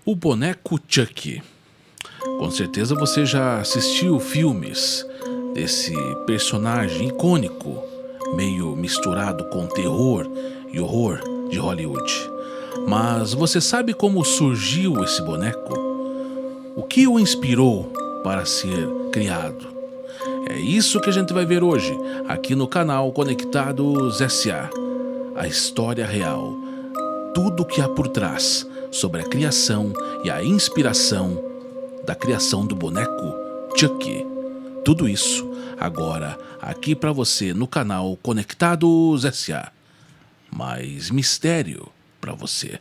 O boneco Chucky. Com certeza você já assistiu filmes desse personagem icônico, meio misturado com terror e horror de Hollywood. Mas você sabe como surgiu esse boneco? O que o inspirou para ser criado? É isso que a gente vai ver hoje, aqui no canal Conectados S.A. A história real, tudo o que há por trás sobre a criação e a inspiração da criação do boneco Chucky. Tudo isso agora aqui para você no canal Conectados S.A. Mais mistério para você.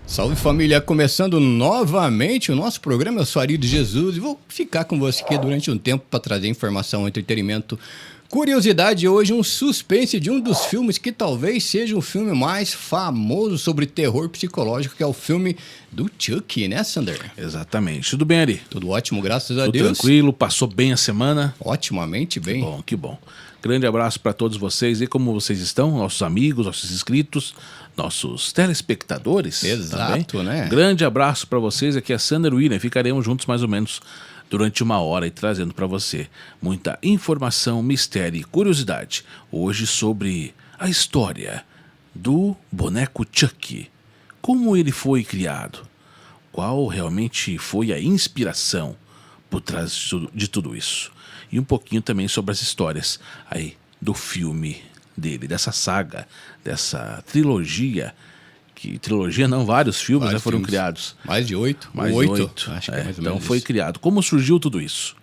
Salve família, começando novamente o nosso programa. Eu sou Ari de Jesus e vou ficar com você aqui durante um tempo para trazer informação, entretenimento, curiosidade. Hoje um suspense de um dos filmes que talvez seja o filme mais famoso sobre terror psicológico, que é o filme do Chucky, né, Sander? Exatamente. Tudo bem, Ari? Tudo ótimo, graças a Tudo Deus. tranquilo, passou bem a semana? Otimamente bem. Que bom. Grande abraço para todos vocês. E como vocês estão? Nossos amigos, nossos inscritos, nossos telespectadores. Exato, também. né? Grande abraço para vocês. Aqui é a Sander William. Ficaremos juntos mais ou menos durante uma hora e trazendo para você muita informação, mistério e curiosidade. Hoje sobre a história do boneco Chucky. Como ele foi criado? Qual realmente foi a inspiração por trás de tudo isso? E um pouquinho também sobre as histórias aí do filme dele, dessa saga, dessa trilogia. Trilogia não, vários filmes Vários foram filmes. criados. Mais de 8? Mais de 8. Acho que é mais ou Então menos foi isso. criado. Como surgiu tudo isso?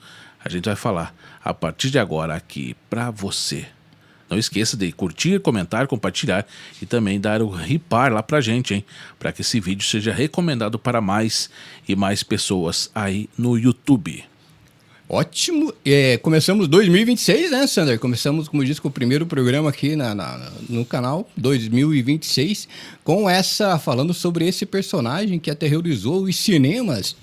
A gente vai falar a partir de agora aqui pra você. Não esqueça de curtir, comentar, compartilhar e também dar o ripar lá pra gente, hein? Para que esse vídeo seja recomendado para mais e mais pessoas aí no YouTube. Ótimo. Começamos 2026, né, Sander? Começamos, como eu disse, com o primeiro programa aqui no canal 2026, falando sobre esse personagem que aterrorizou os cinemas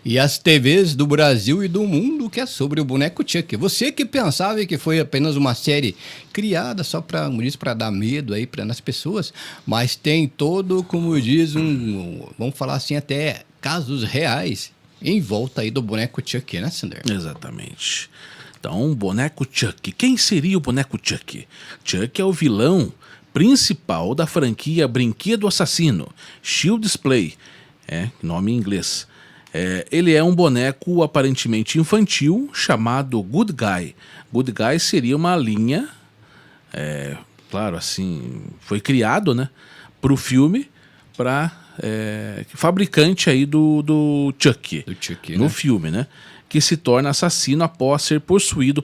e as TVs do Brasil e do mundo, que é sobre o boneco Chucky. Você que pensava que foi apenas uma série criada só para dar medo aí nas pessoas, mas tem todo, como diz, vamos falar assim, até casos reais em volta aí do boneco Chucky, né, Sander? Exatamente. Então, o boneco Chucky. Quem seria o boneco Chucky? Chucky é o vilão principal da franquia Brinquedo Assassino, Child's Play, nome em inglês. Ele é um boneco aparentemente infantil chamado Good Guy. Good Guy seria uma linha, claro, assim, foi criado, né, para o filme, para fabricante aí do Chucky, no filme, né? Que se torna assassino após ser possuído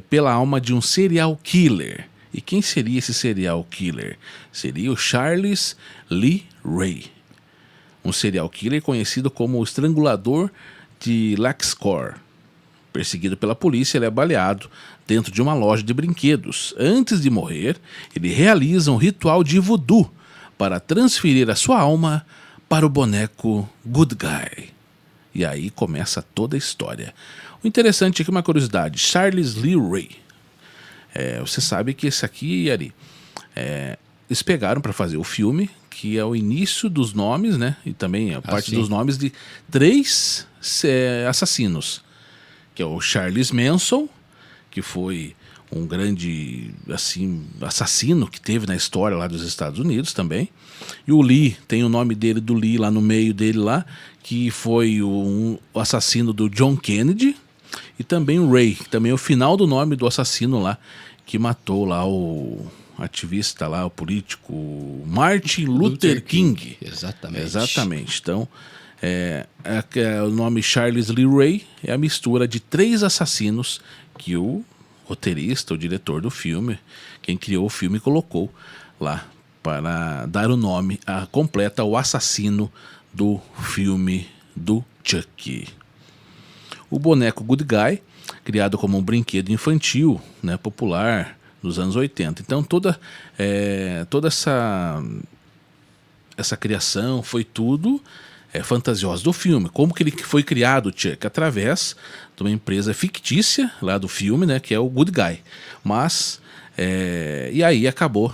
pela alma de um serial killer. E quem seria esse serial killer? Seria o Charles Lee Ray, um serial killer conhecido como o Estrangulador de Larkspur. Perseguido pela polícia, ele é baleado dentro de uma loja de brinquedos. Antes de morrer, ele realiza um ritual de voodoo para transferir a sua alma para o boneco Good Guy. E aí começa toda a história. O interessante aqui, uma curiosidade, Charles Lee Ray. Você sabe que esse aqui, Ari, eles pegaram para fazer o filme, que é o início dos nomes, né? E também a parte dos nomes de 3 assassinos. Que é o Charles Manson, que foi um grande assassino que teve na história lá dos Estados Unidos também. E o Lee, tem o nome dele do Lee lá no meio dele lá, que foi o assassino do John Kennedy. E também o Ray, que também é o final do nome do assassino lá, que matou lá o ativista lá, o político Martin Luther King. Exatamente. Então, o nome Charles Lee Ray é a mistura de 3 assassinos que o roteirista, o diretor do filme, quem criou o filme, colocou lá para dar o nome completo ao assassino do filme do Chucky. O boneco Good Guy, criado como um brinquedo infantil, né, popular nos anos 80. Então toda essa criação foi tudo fantasiosa do filme. Como que ele foi criado, o Chuck? Através de uma empresa fictícia lá do filme, né, que é o Good Guy. Mas, e aí acabou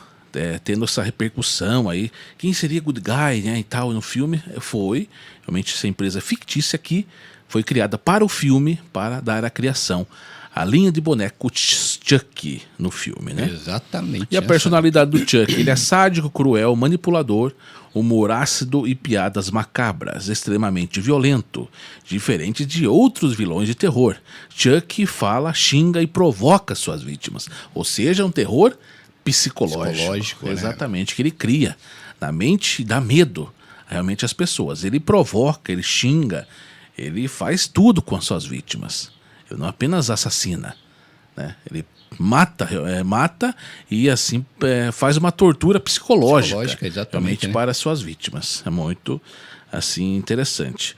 tendo essa repercussão aí. Quem seria Good Guy, né, e tal, no filme? Foi realmente essa empresa fictícia que foi criada para o filme, para dar a criação, a linha de boneco Chuck no filme, né? Exatamente. E a personalidade do Chuck, ele é sádico, cruel, manipulador, humor ácido e piadas macabras, extremamente violento, diferente de outros vilões de terror. Chuck fala, xinga e provoca suas vítimas, ou seja, um terror psicológico, exatamente, que ele cria na mente e dá medo realmente às pessoas. Ele provoca, ele xinga, ele faz tudo com as suas vítimas. Ele não apenas assassina, né? Ele mata e assim faz uma tortura psicológica realmente, né, para as suas vítimas. É muito assim interessante.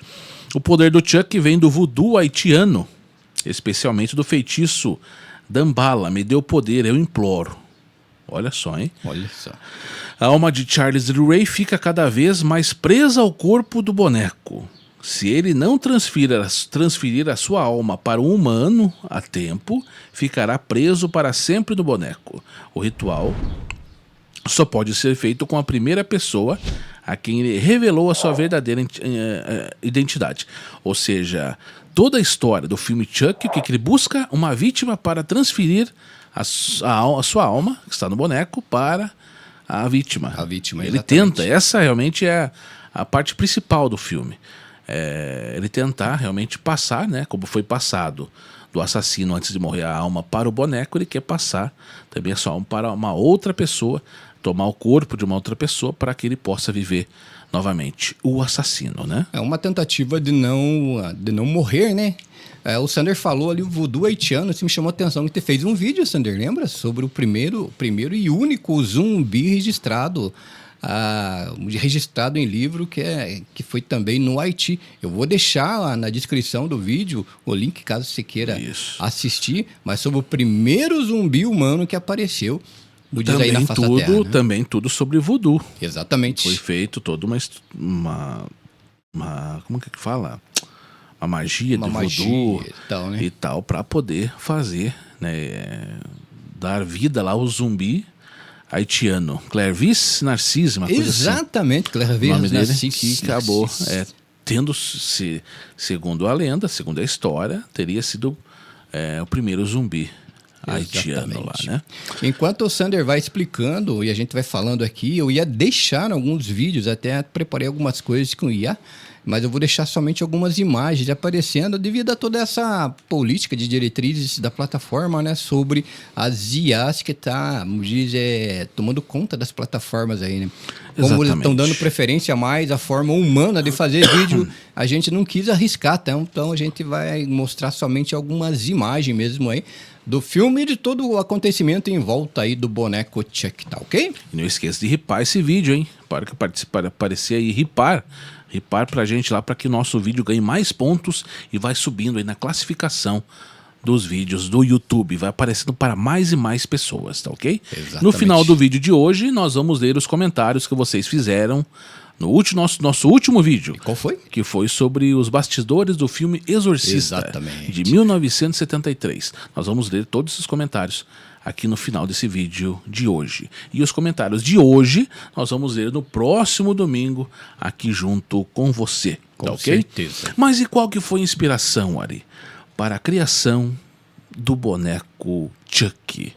O poder do Chuck vem do voodoo haitiano, especialmente do feitiço Dambala. Me deu poder, eu imploro. Olha só, hein? Olha só. A alma de Charles Ray fica cada vez mais presa ao corpo do boneco. Se ele não transferir a sua alma para um humano a tempo, ficará preso para sempre no boneco. O ritual só pode ser feito com a primeira pessoa a quem ele revelou a sua verdadeira identidade. Ou seja, toda a história do filme Chuck, o que ele busca? Uma vítima para transferir a sua alma, que está no boneco, para a vítima. A vítima, ele tenta, essa realmente é a parte principal do filme. Ele tentar realmente passar, né, como foi passado do assassino antes de morrer a alma para o boneco, ele quer passar também a sua alma para uma outra pessoa, tomar o corpo de uma outra pessoa para que ele possa viver novamente o assassino, né? É uma tentativa de não morrer, né? O Sander falou ali o voodoo haitiano, isso me chamou a atenção que você fez um vídeo, Sander, lembra? Sobre o primeiro e único zumbi registrado em livro que foi também no Haiti. Eu vou deixar na descrição do vídeo o link caso você queira assistir, mas sobre o primeiro zumbi humano que apareceu no Diz Aí na Face da Terra, né? Também tudo sobre voodoo. Exatamente. Foi feito toda uma como que fala? Uma magia de voodoo e tal, para poder fazer, né, dar vida lá ao zumbi haitiano. Clervis Narcisse, uma coisa assim. Exatamente, Clervis Narcisse. Que acabou tendo, segundo a lenda, segundo a história, teria sido o primeiro zumbi haitiano lá, né? Enquanto o Sander vai explicando e a gente vai falando aqui, eu ia deixar alguns vídeos, até preparei algumas coisas com o IA, mas eu vou deixar somente algumas imagens aparecendo devido a toda essa política de diretrizes da plataforma, né, sobre as IAs que tá, tomando conta das plataformas aí, né? Como eles estão dando preferência mais à forma humana de fazer vídeo, a gente não quis arriscar, então a gente vai mostrar somente algumas imagens mesmo aí do filme e de todo o acontecimento em volta aí do boneco Chuck, tá ok? E não esqueça de ripar esse vídeo, hein? Para que aparecer aí, ripar pra gente lá, para que o nosso vídeo ganhe mais pontos e vai subindo aí na classificação dos vídeos do YouTube, vai aparecendo para mais e mais pessoas, tá ok? Exatamente. No final do vídeo de hoje, nós vamos ler os comentários que vocês fizeram no nosso último vídeo. E qual foi? Que foi sobre os bastidores do filme Exorcista, de 1973. Nós vamos ler todos esses comentários aqui no final desse vídeo de hoje. E os comentários de hoje nós vamos ler no próximo domingo aqui junto com você. Com certeza. Mas e qual que foi a inspiração, Ari, para a criação do boneco Chuck?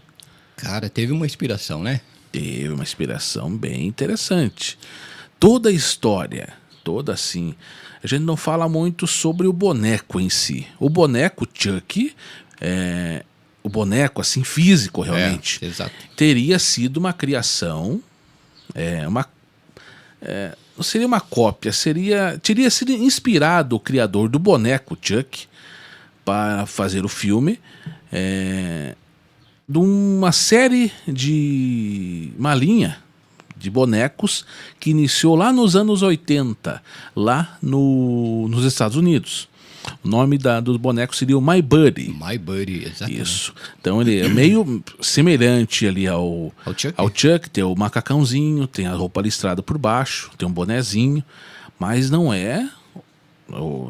Cara, teve uma inspiração, né? Teve uma inspiração bem interessante. Toda a história, toda assim, a gente não fala muito sobre o boneco em si. O boneco Chuck, o boneco assim físico realmente, teria sido uma criação, não seria uma cópia, teria sido inspirado o criador do boneco Chuck para fazer o filme de uma linha de bonecos que iniciou lá nos anos 80, lá nos Estados Unidos. O nome do boneco seria o My Buddy. My Buddy, exatamente. Isso. Então ele é meio semelhante ali ao Chuck. Tem o macacãozinho, tem a roupa listrada por baixo, tem um bonezinho, mas não é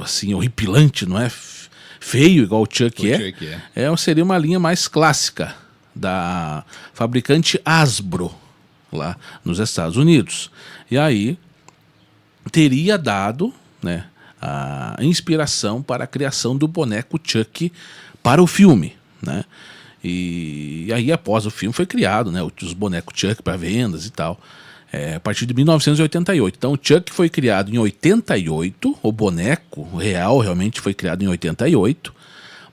assim horripilante, não é feio igual o Chuck seria uma linha mais clássica da fabricante Hasbro lá nos Estados Unidos. E aí teria dado, né, a inspiração para a criação do boneco Chuck para o filme, né? E aí após o filme foi criado, né, os bonecos Chuck para vendas e tal. A partir de 1988. Então o Chuck foi criado em 88, o boneco real realmente foi criado em 88,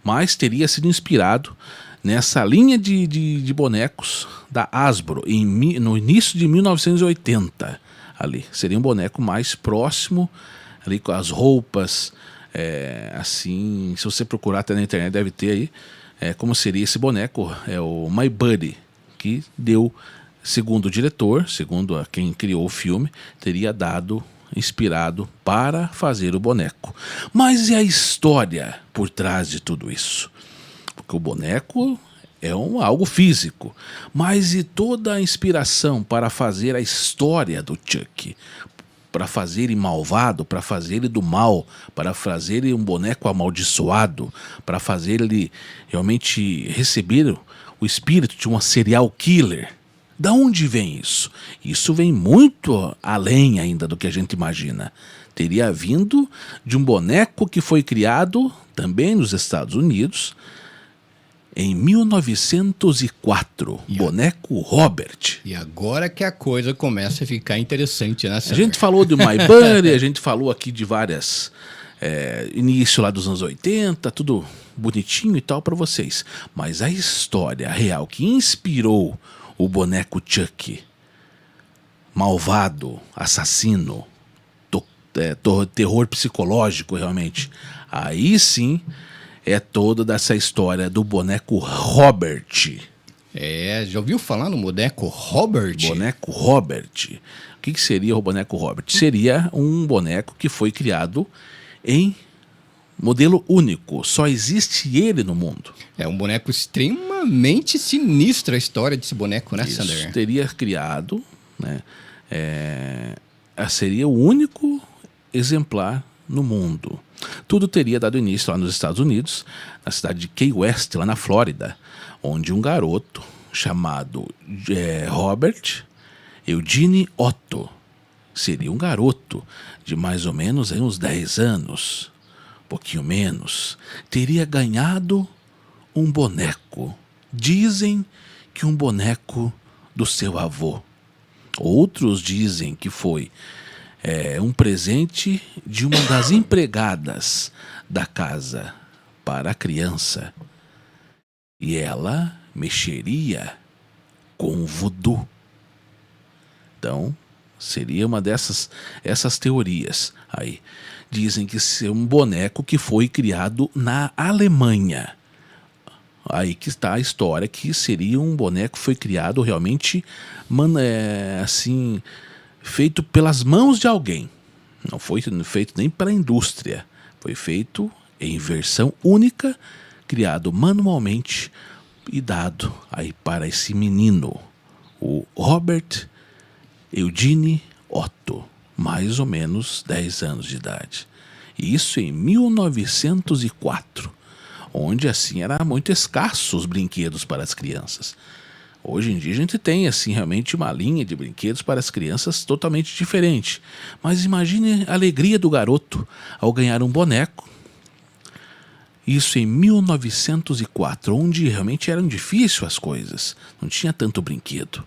mas teria sido inspirado nessa linha de bonecos da Hasbro no início de 1980. Ali seria um boneco mais próximo, ali com as roupas, assim, se você procurar até na internet deve ter aí, como seria esse boneco, é o My Buddy, que deu, segundo o diretor, segundo quem criou o filme, teria dado inspirado para fazer o boneco. Mas e a história por trás de tudo isso? Porque o boneco é algo físico, mas e toda a inspiração para fazer a história do Chuck? Para fazer ele malvado, para fazer ele do mal, para fazer ele um boneco amaldiçoado, para fazer ele realmente receber o espírito de uma serial killer. Da onde vem isso? Isso vem muito além ainda do que a gente imagina. Teria vindo de um boneco que foi criado também nos Estados Unidos em 1904, boneco Robert. E agora que a coisa começa a ficar interessante, né, Sandra? A gente falou de My Buddy, a gente falou aqui de várias... início lá dos anos 80, tudo bonitinho e tal para vocês. Mas a história real que inspirou o boneco Chuck, malvado, assassino, terror psicológico realmente, aí sim é toda dessa história do boneco Robert. Já ouviu falar no boneco Robert? Boneco Robert. O que seria o boneco Robert? Seria um boneco que foi criado em modelo único. Só existe ele no mundo. É um boneco extremamente sinistro a história desse boneco, né, Sander? Isso, teria criado, né? Seria o único exemplar no mundo. Tudo teria dado início lá nos Estados Unidos, na cidade de Key West, lá na Flórida, onde um garoto chamado Robert Eugene Otto, seria um garoto de mais ou menos uns 10 anos, um pouquinho menos, teria ganhado um boneco. Dizem que um boneco do seu avô. Outros dizem que foi um presente de uma das empregadas da casa para a criança. E ela mexeria com voodoo. Então, seria uma essas teorias aí. Dizem que é um boneco que foi criado na Alemanha. Aí que está a história, que seria um boneco que foi criado realmente, assim, feito pelas mãos de alguém. Não foi feito nem para a indústria. Foi feito em versão única, criado manualmente e dado aí para esse menino, o Robert Eugene Otto, mais ou menos 10 anos de idade. E isso em 1904, onde assim era muito escasso os brinquedos para as crianças. Hoje em dia a gente tem assim realmente uma linha de brinquedos para as crianças totalmente diferente. Mas imagine a alegria do garoto ao ganhar um boneco. Isso em 1904, onde realmente eram difíceis as coisas, não tinha tanto brinquedo.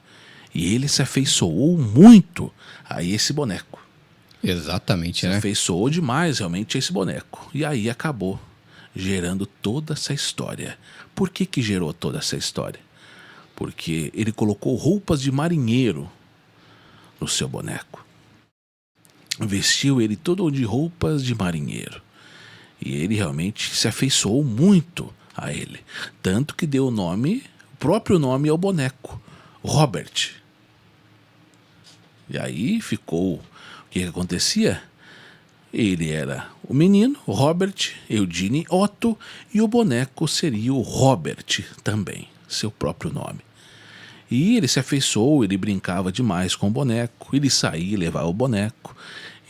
E ele se afeiçoou muito a esse boneco. Exatamente, né? Se afeiçoou demais realmente a esse boneco. E aí acabou gerando toda essa história. Por que gerou toda essa história? Porque ele colocou roupas de marinheiro no seu boneco. Vestiu ele todo de roupas de marinheiro. E ele realmente se afeiçoou muito a ele. Tanto que deu o próprio nome ao boneco, Robert. E aí ficou... O que acontecia? Ele era o menino, Robert Eugene Otto, e o boneco seria o Robert também, seu próprio nome. E ele se afeiçoou, ele brincava demais com o boneco, ele saía e levava o boneco.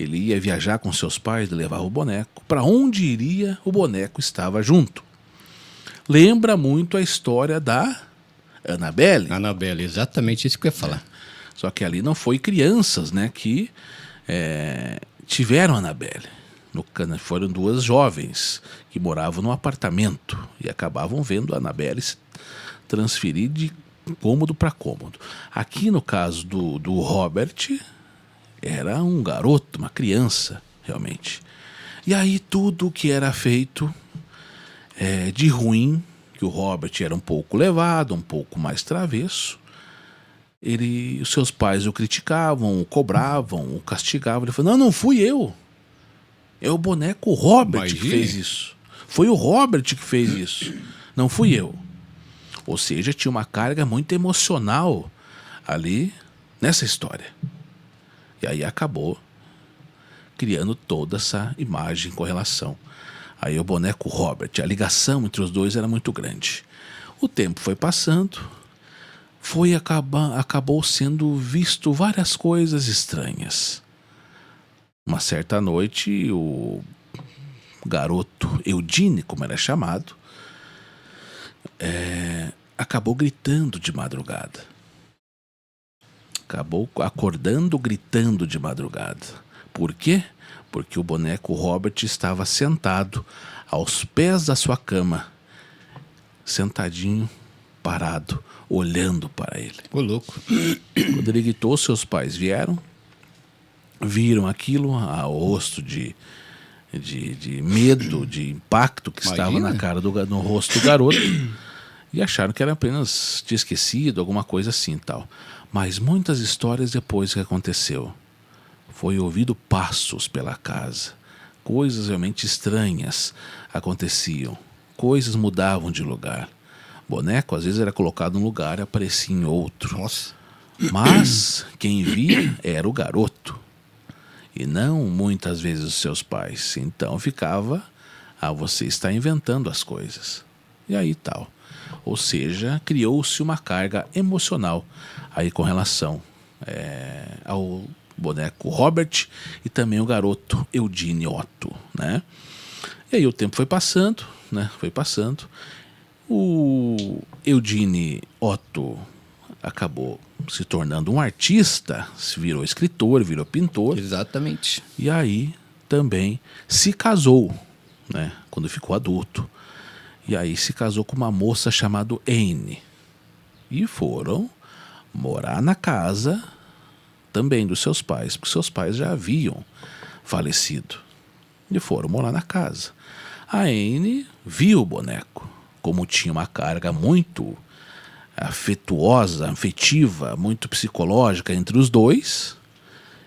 Ele ia viajar com seus pais, levava o boneco. Para onde iria, o boneco estava junto. Lembra muito a história da Annabelle. Annabelle, exatamente isso que eu ia falar. Só que ali não foi crianças, né, que tiveram a Annabelle. Foram duas jovens que moravam num apartamento e acabavam vendo a Annabelle se transferir de cômodo para cômodo. Aqui no caso do Robert, era um garoto, uma criança, realmente. E aí tudo que era feito de ruim, que o Robert era um pouco levado, um pouco mais travesso, os seus pais o criticavam, o cobravam, o castigavam. Ele falou, não fui eu. É o boneco Robert que fez isso. Foi o Robert que fez isso. Não fui eu. Ou seja, tinha uma carga muito emocional ali nessa história. E aí acabou criando toda essa imagem com relação. Aí o boneco Robert, a ligação entre os dois era muito grande. O tempo foi passando, acabou sendo visto várias coisas estranhas. Uma certa noite, o garoto Eugene, como era chamado, acabou gritando de madrugada. Acabou acordando, gritando de madrugada. Por quê? Porque o boneco Robert estava sentado aos pés da sua cama, sentadinho, parado, olhando para ele. Ô, louco. Quando ele gritou, seus pais viram aquilo, ao rosto de medo, de impacto que estava na cara no rosto do garoto, e acharam que era apenas tinha esquecido, alguma coisa assim tal. Mas muitas histórias depois que aconteceu, foi ouvido passos pela casa, coisas realmente estranhas aconteciam, coisas mudavam de lugar. Boneco às vezes era colocado num lugar e aparecia em outro. Nossa. Mas quem via era o garoto e não muitas vezes os seus pais. Então ficava, você está inventando as coisas. E aí tal. Ou seja, criou-se uma carga emocional aí com relação ao boneco Robert e também o garoto Eugene Otto, né? E aí o tempo foi passando, né? Foi passando. O Eugene Otto acabou se tornando um artista, se virou escritor, virou pintor. Exatamente. E aí também se casou, né? Quando ficou adulto. E aí se casou com uma moça chamada Anne. E foram morar na casa também dos seus pais, porque seus pais já haviam falecido. E foram morar na casa. A Anne viu o boneco, como tinha uma carga muito afetuosa, afetiva, muito psicológica entre os dois.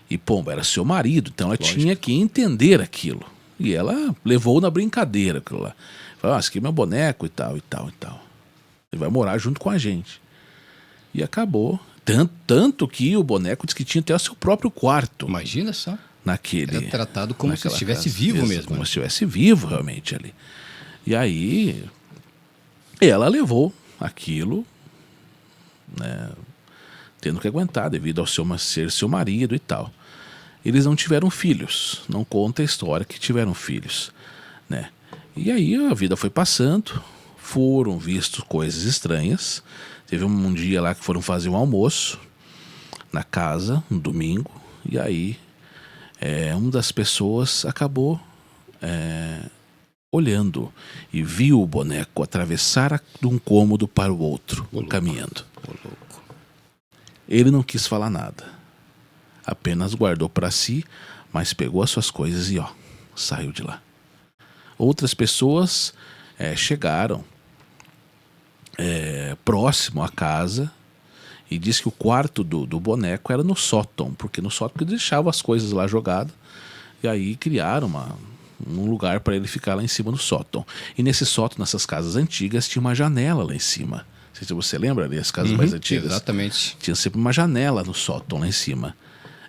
E, era seu marido, então ela tinha que entender aquilo. E ela levou na brincadeira aquilo lá. Falou, esse aqui é meu boneco e tal, e tal, e tal. Ele vai morar junto com a gente. E acabou. Tanto que o boneco disse que tinha até o seu próprio quarto. Imagina só. Naquele. Era tratado como se estivesse vivo mesmo. Como se estivesse vivo realmente ali. E aí ela levou aquilo, né, tendo que aguentar devido ao ser seu marido e tal. Eles não tiveram filhos. Não conta a história que tiveram filhos, né? E aí a vida foi passando. Foram vistos coisas estranhas. Teve um dia lá que foram fazer um almoço na casa, um domingo, e aí uma das pessoas acabou olhando e viu o boneco atravessar de um cômodo para o outro, caminhando. Ele não quis falar nada, apenas guardou para si, mas pegou as suas coisas e saiu de lá. Outras pessoas chegaram próximo à casa e disse que o quarto do boneco era no sótão, porque no sótão eles deixavam as coisas lá jogadas e aí criaram um lugar para ele ficar lá em cima do sótão. E nesse sótão, nessas casas antigas, tinha uma janela lá em cima. Não sei se você lembra das casas mais antigas. Exatamente. Tinha sempre uma janela no sótão lá em cima.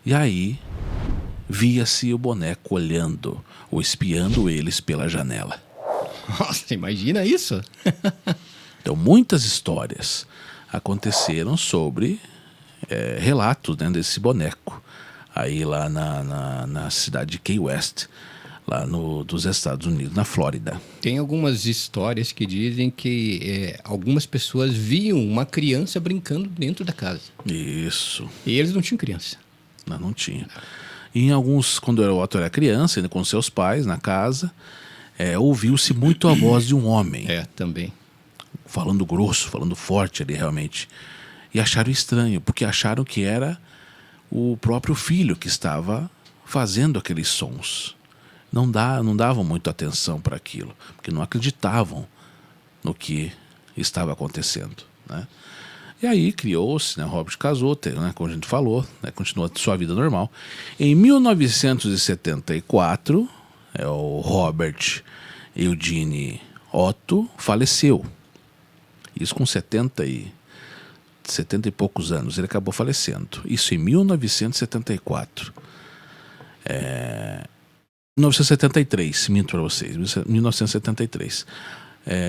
E aí via-se o boneco olhando ou espiando eles pela janela. Nossa, imagina isso. Então, muitas histórias aconteceram sobre relatos, né, desse boneco aí lá na cidade de Key West, lá dos Estados Unidos, na Flórida. Tem algumas histórias que dizem que algumas pessoas viam uma criança brincando dentro da casa. Isso. E eles não tinham criança. Não tinha. E em alguns, quando o Otto era criança, ainda com seus pais na casa, ouviu-se muito a voz de um homem. Também. Falando grosso, falando forte ali realmente. E acharam estranho, porque acharam que era o próprio filho que estava fazendo aqueles sons. Não davam muita atenção para aquilo, porque não acreditavam no que estava acontecendo, né? E aí criou-se, né? Robert casou, né? Como a gente falou, né? Continuou a sua vida normal. Em 1974, o Robert Eugene Otto faleceu. Isso com 70 e poucos anos, ele acabou falecendo. Isso em 1974. 1973, minto para vocês, 1973.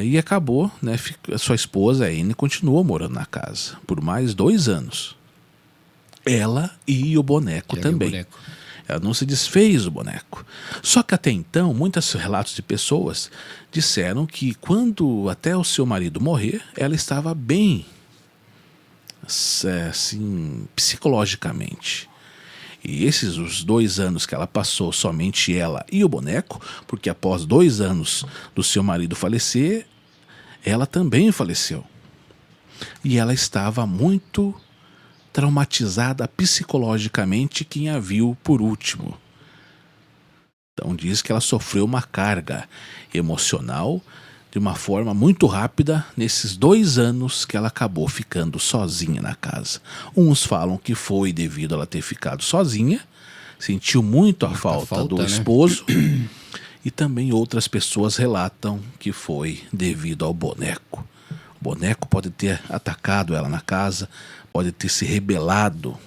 E acabou, né? A sua esposa, a Anne, continuou morando na casa por mais 2 anos. Ela e o boneco também. Ela não se desfez do boneco. Só que até então, muitos relatos de pessoas disseram que quando até o seu marido morrer, ela estava bem, assim, psicologicamente. E os 2 anos que ela passou, somente ela e o boneco, porque após 2 anos do seu marido falecer, ela também faleceu. E ela estava muito traumatizada psicologicamente, quem a viu por último. Então diz que ela sofreu uma carga emocional de uma forma muito rápida nesses 2 anos que ela acabou ficando sozinha na casa. Uns falam que foi devido a ela ter ficado sozinha, sentiu muito a falta do esposo, e também outras pessoas relatam que foi devido ao boneco. O boneco pode ter atacado ela na casa, pode ter se revelado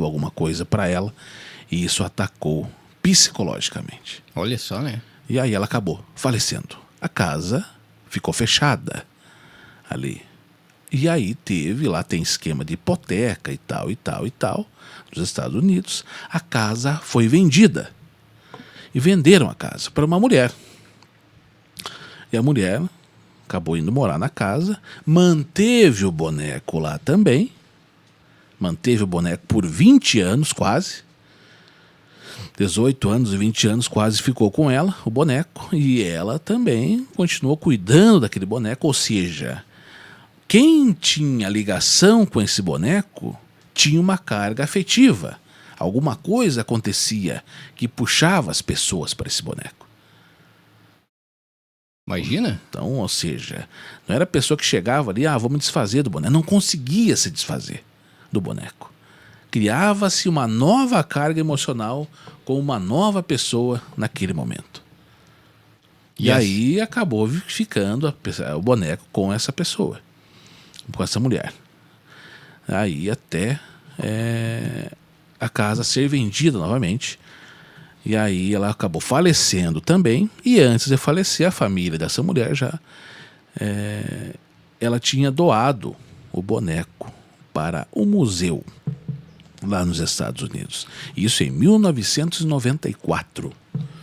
alguma coisa para ela, e isso atacou psicologicamente. Olha só, né? E aí ela acabou falecendo. A casa ficou fechada ali. E aí tem esquema de hipoteca e tal, nos Estados Unidos. A casa foi vendida. E venderam a casa para uma mulher. E a mulher acabou indo morar na casa, manteve o boneco lá também. Manteve o boneco por 20 anos quase. 18 anos e 20 anos quase ficou com ela, o boneco, e ela também continuou cuidando daquele boneco, ou seja, quem tinha ligação com esse boneco tinha uma carga afetiva. Alguma coisa acontecia que puxava as pessoas para esse boneco. Imagina? Então, ou seja, não era a pessoa que chegava ali, vamos desfazer do boneco, não conseguia se desfazer do boneco. Criava-se uma nova carga emocional com uma nova pessoa naquele momento. E aí acabou ficando o boneco com essa pessoa, com essa mulher. Aí até a casa ser vendida novamente. E aí ela acabou falecendo também. E antes de falecer, a família dessa mulher ela tinha doado o boneco para o museu lá nos Estados Unidos. Isso em 1994.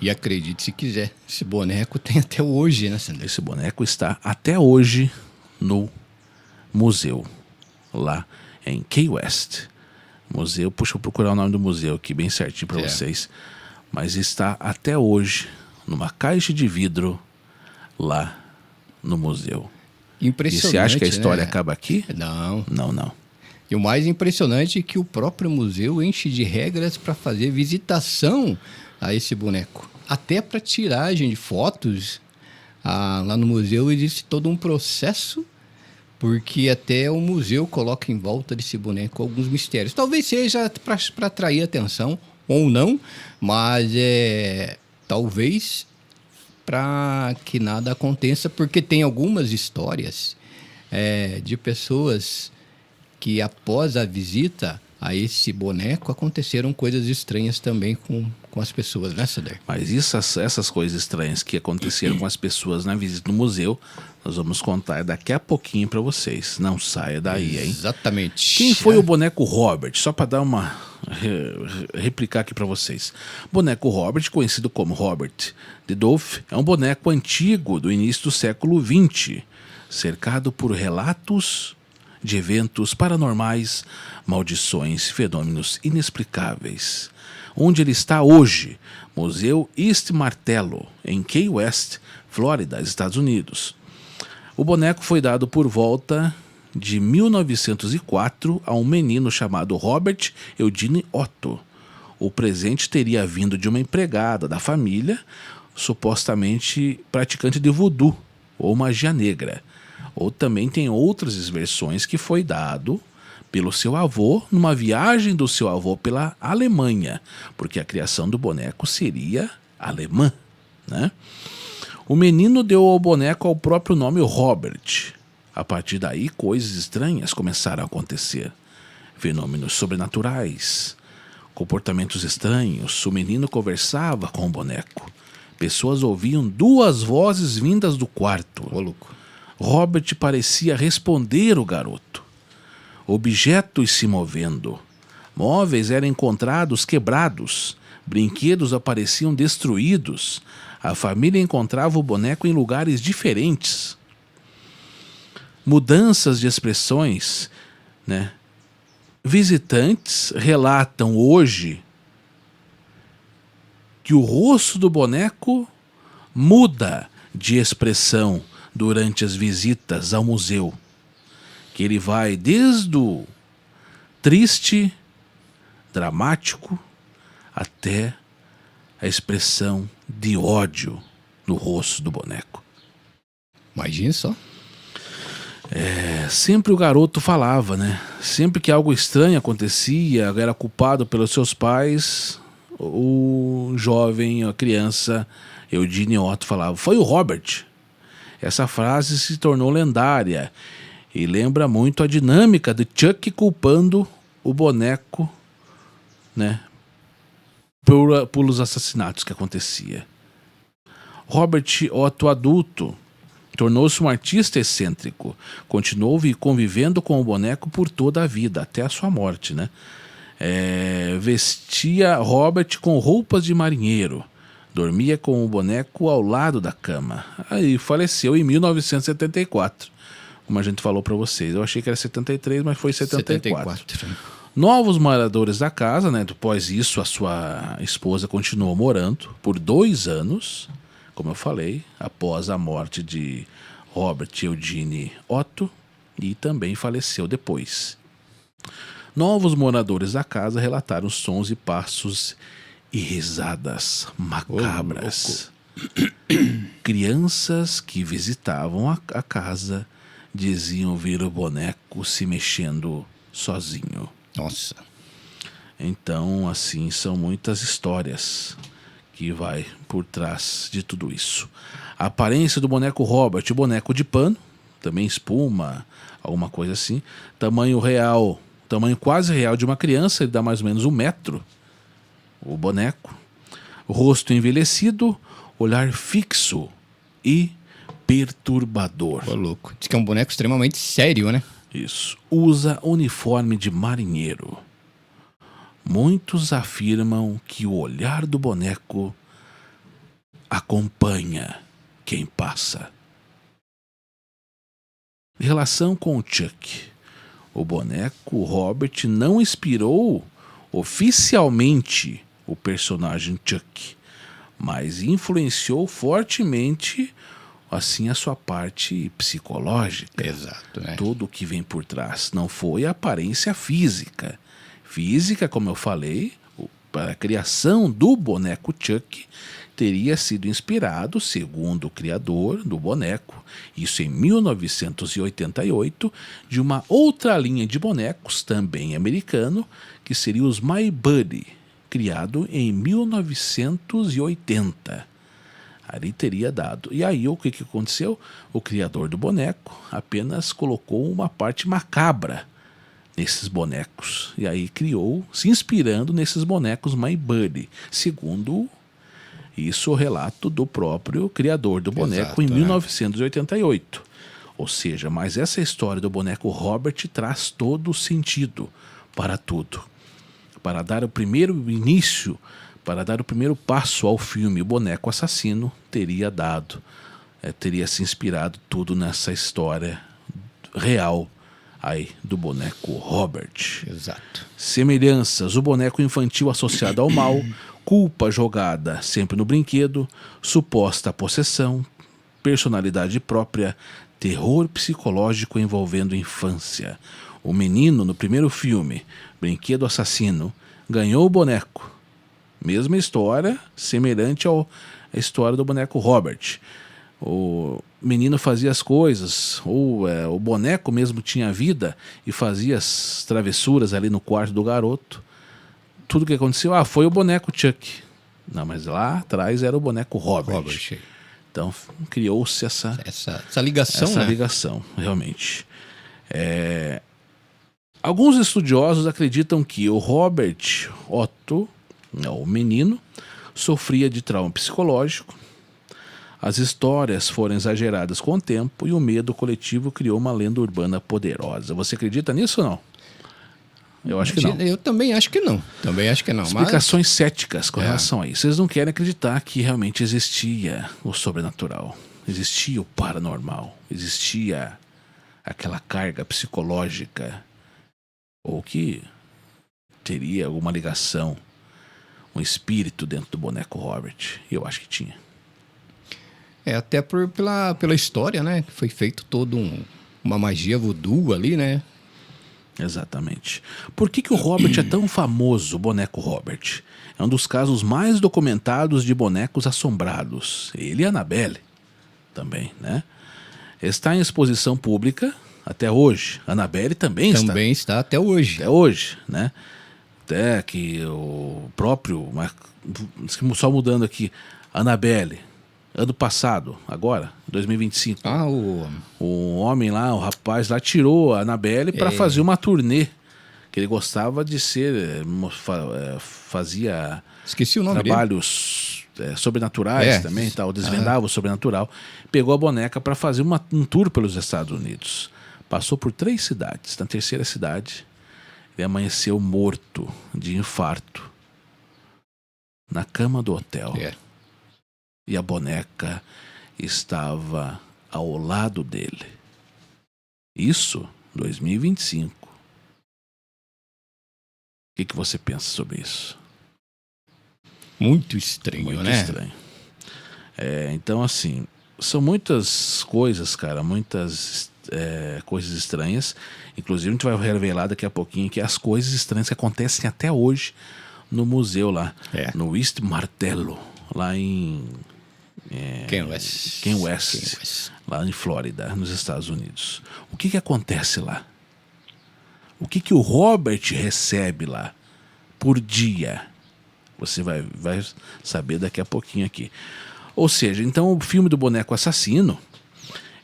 E acredite se quiser, esse boneco tem até hoje, né, Sandro? Esse boneco está até hoje no museu, lá em Key West. Museu, puxa, eu vou procurar o nome do museu aqui bem certinho para vocês. Mas está até hoje numa caixa de vidro lá no museu. Impressionante, e você acha que a história né? acaba aqui? Não. Não. E o mais impressionante é que o próprio museu enche de regras para fazer visitação a esse boneco. Até para tiragem de fotos. Lá no museu existe todo um processo, porque até o museu coloca em volta desse boneco alguns mistérios. Talvez seja para atrair atenção ou não, mas talvez para que nada aconteça, porque tem algumas histórias de pessoas que após a visita a esse boneco aconteceram coisas estranhas também com as pessoas, né, Sader? Mas essas coisas estranhas que aconteceram com as pessoas na visita no museu, nós vamos contar daqui a pouquinho para vocês. Não saia daí, hein? Exatamente. Quem foi o boneco Robert? Só para dar uma replicar aqui para vocês. Boneco Robert, conhecido como Robert the Dolph, é um boneco antigo do início do século XX, cercado por relatos de eventos paranormais, maldições, fenômenos inexplicáveis. Onde ele está hoje? Museu East Martello, em Key West, Flórida, Estados Unidos. O boneco foi dado por volta de 1904 a um menino chamado Robert Eugene Otto. O presente teria vindo de uma empregada da família, supostamente praticante de voodoo ou magia negra. Ou também tem outras versões que foi dado pelo seu avô numa viagem do seu avô pela Alemanha, porque a criação do boneco seria alemã, né? O menino deu ao boneco o próprio nome Robert. A partir daí, coisas estranhas começaram a acontecer. Fenômenos sobrenaturais, comportamentos estranhos. O menino conversava com o boneco. Pessoas ouviam duas vozes vindas do quarto. Ô, louco. Robert parecia responder o garoto. Objetos se movendo. Móveis eram encontrados quebrados. Brinquedos apareciam destruídos. A família encontrava o boneco em lugares diferentes. Mudanças de expressões, né? Visitantes relatam hoje que o rosto do boneco muda de expressão durante as visitas ao museu. Que ele vai desde o triste, dramático, até a expressão de ódio no rosto do boneco. Imagina só. Sempre o garoto falava, né? Sempre que algo estranho acontecia, era culpado pelos seus pais, o jovem, a criança, Eugene Otto falava, foi o Robert. Essa frase se tornou lendária e lembra muito a dinâmica de Chuck culpando o boneco, né? Pelos assassinatos que acontecia. Robert Otto adulto tornou-se um artista excêntrico. Continuou convivendo com o boneco por toda a vida, até a sua morte, né? Vestia Robert com roupas de marinheiro. Dormia com o boneco ao lado da cama. Aí faleceu em 1974. Como a gente falou para vocês. Eu achei que era 73, mas foi 74. Novos moradores da casa, né? Depois isso, a sua esposa continuou morando por 2 anos. Como eu falei, após a morte de Robert Eugene Otto, e também faleceu depois. Novos moradores da casa relataram sons e passos e risadas macabras. Crianças que visitavam a casa diziam ver o boneco se mexendo sozinho. Nossa. Então, assim, são muitas histórias que vai por trás de tudo isso. A aparência do boneco Robert, boneco de pano, também espuma, alguma coisa assim. Tamanho real, tamanho quase real de uma criança, ele dá mais ou menos 1 metro, o boneco. Rosto envelhecido, olhar fixo e perturbador. Ô, louco. Diz que é um boneco extremamente sério, né? Isso. Usa uniforme de marinheiro. Muitos afirmam que o olhar do boneco acompanha quem passa. Em relação com o Chuck, o boneco Robert não inspirou oficialmente o personagem Chuck, mas influenciou fortemente assim a sua parte psicológica. Exato, né? Tudo o que vem por trás. Não foi a aparência física. Física, como eu falei, para a criação do boneco Chuck teria sido inspirado, segundo o criador do boneco, isso em 1988, de uma outra linha de bonecos, também americano, que seria os My Buddy, criado em 1980. Ali teria dado. E aí o que aconteceu? O criador do boneco apenas colocou uma parte macabra nesses bonecos. E aí criou, se inspirando nesses bonecos My Buddy, segundo isso o relato do próprio criador do boneco. Exato, em 1988. Ou seja, mas essa história do boneco Robert traz todo o sentido para tudo. para dar o primeiro início, para dar o primeiro passo ao filme O Boneco Assassino, teria teria se inspirado tudo nessa história real aí do boneco Robert. Exato. Semelhanças: o boneco infantil associado ao mal, culpa jogada sempre no brinquedo, suposta possessão, personalidade própria, terror psicológico envolvendo infância. O menino, no primeiro filme, Brinquedo Assassino, ganhou o boneco. Mesma história, semelhante à história do boneco Robert. O menino fazia as coisas, ou o boneco mesmo tinha vida e fazia as travessuras ali no quarto do garoto. Tudo que aconteceu, foi o boneco Chuck. Não, mas lá atrás era o boneco Robert. Então criou-se essa ligação, essa né? ligação, realmente. Alguns estudiosos acreditam que o Robert Otto, o menino, sofria de trauma psicológico. As histórias foram exageradas com o tempo e o medo coletivo criou uma lenda urbana poderosa. Você acredita nisso ou não? Eu acho que não. Eu também acho que não. Explicações céticas com relação a isso. Vocês não querem acreditar que realmente existia o sobrenatural, existia o paranormal, existia aquela carga psicológica, ou que teria alguma ligação, um espírito dentro do boneco Robert. Eu acho que tinha. Até pela história, né? Foi feito todo uma magia voodoo ali, né? Exatamente. Por que o Robert é tão famoso, o boneco Robert? É um dos casos mais documentados de bonecos assombrados. Ele e a Annabelle também, né? Está em exposição pública até hoje. A Annabelle também está. Também está até hoje. Até hoje, né? Até que o próprio... Só mudando aqui. Annabelle, ano passado, agora, 2025. O homem lá, o rapaz lá, tirou a Annabelle para fazer uma turnê. Que ele gostava de ser... fazia... Esqueci o nome trabalhos sobrenaturais também, tal, desvendava o sobrenatural. Pegou a boneca para fazer um tour pelos Estados Unidos. Passou por 3 cidades. Na terceira cidade, ele amanheceu morto de infarto na cama do hotel. E a boneca estava ao lado dele. Isso, 2025. O que você pensa sobre isso? Muito estranho, Muito né? estranho. Então, assim, são muitas coisas, cara, muitas coisas estranhas. Inclusive, a gente vai revelar daqui a pouquinho que as coisas estranhas que acontecem até hoje no museu lá, no East Martello, lá em Key West, lá em Flórida, nos Estados Unidos. O que acontece lá? O que o Robert recebe lá por dia? Você vai saber daqui a pouquinho aqui. Ou seja, então o filme do Boneco Assassino,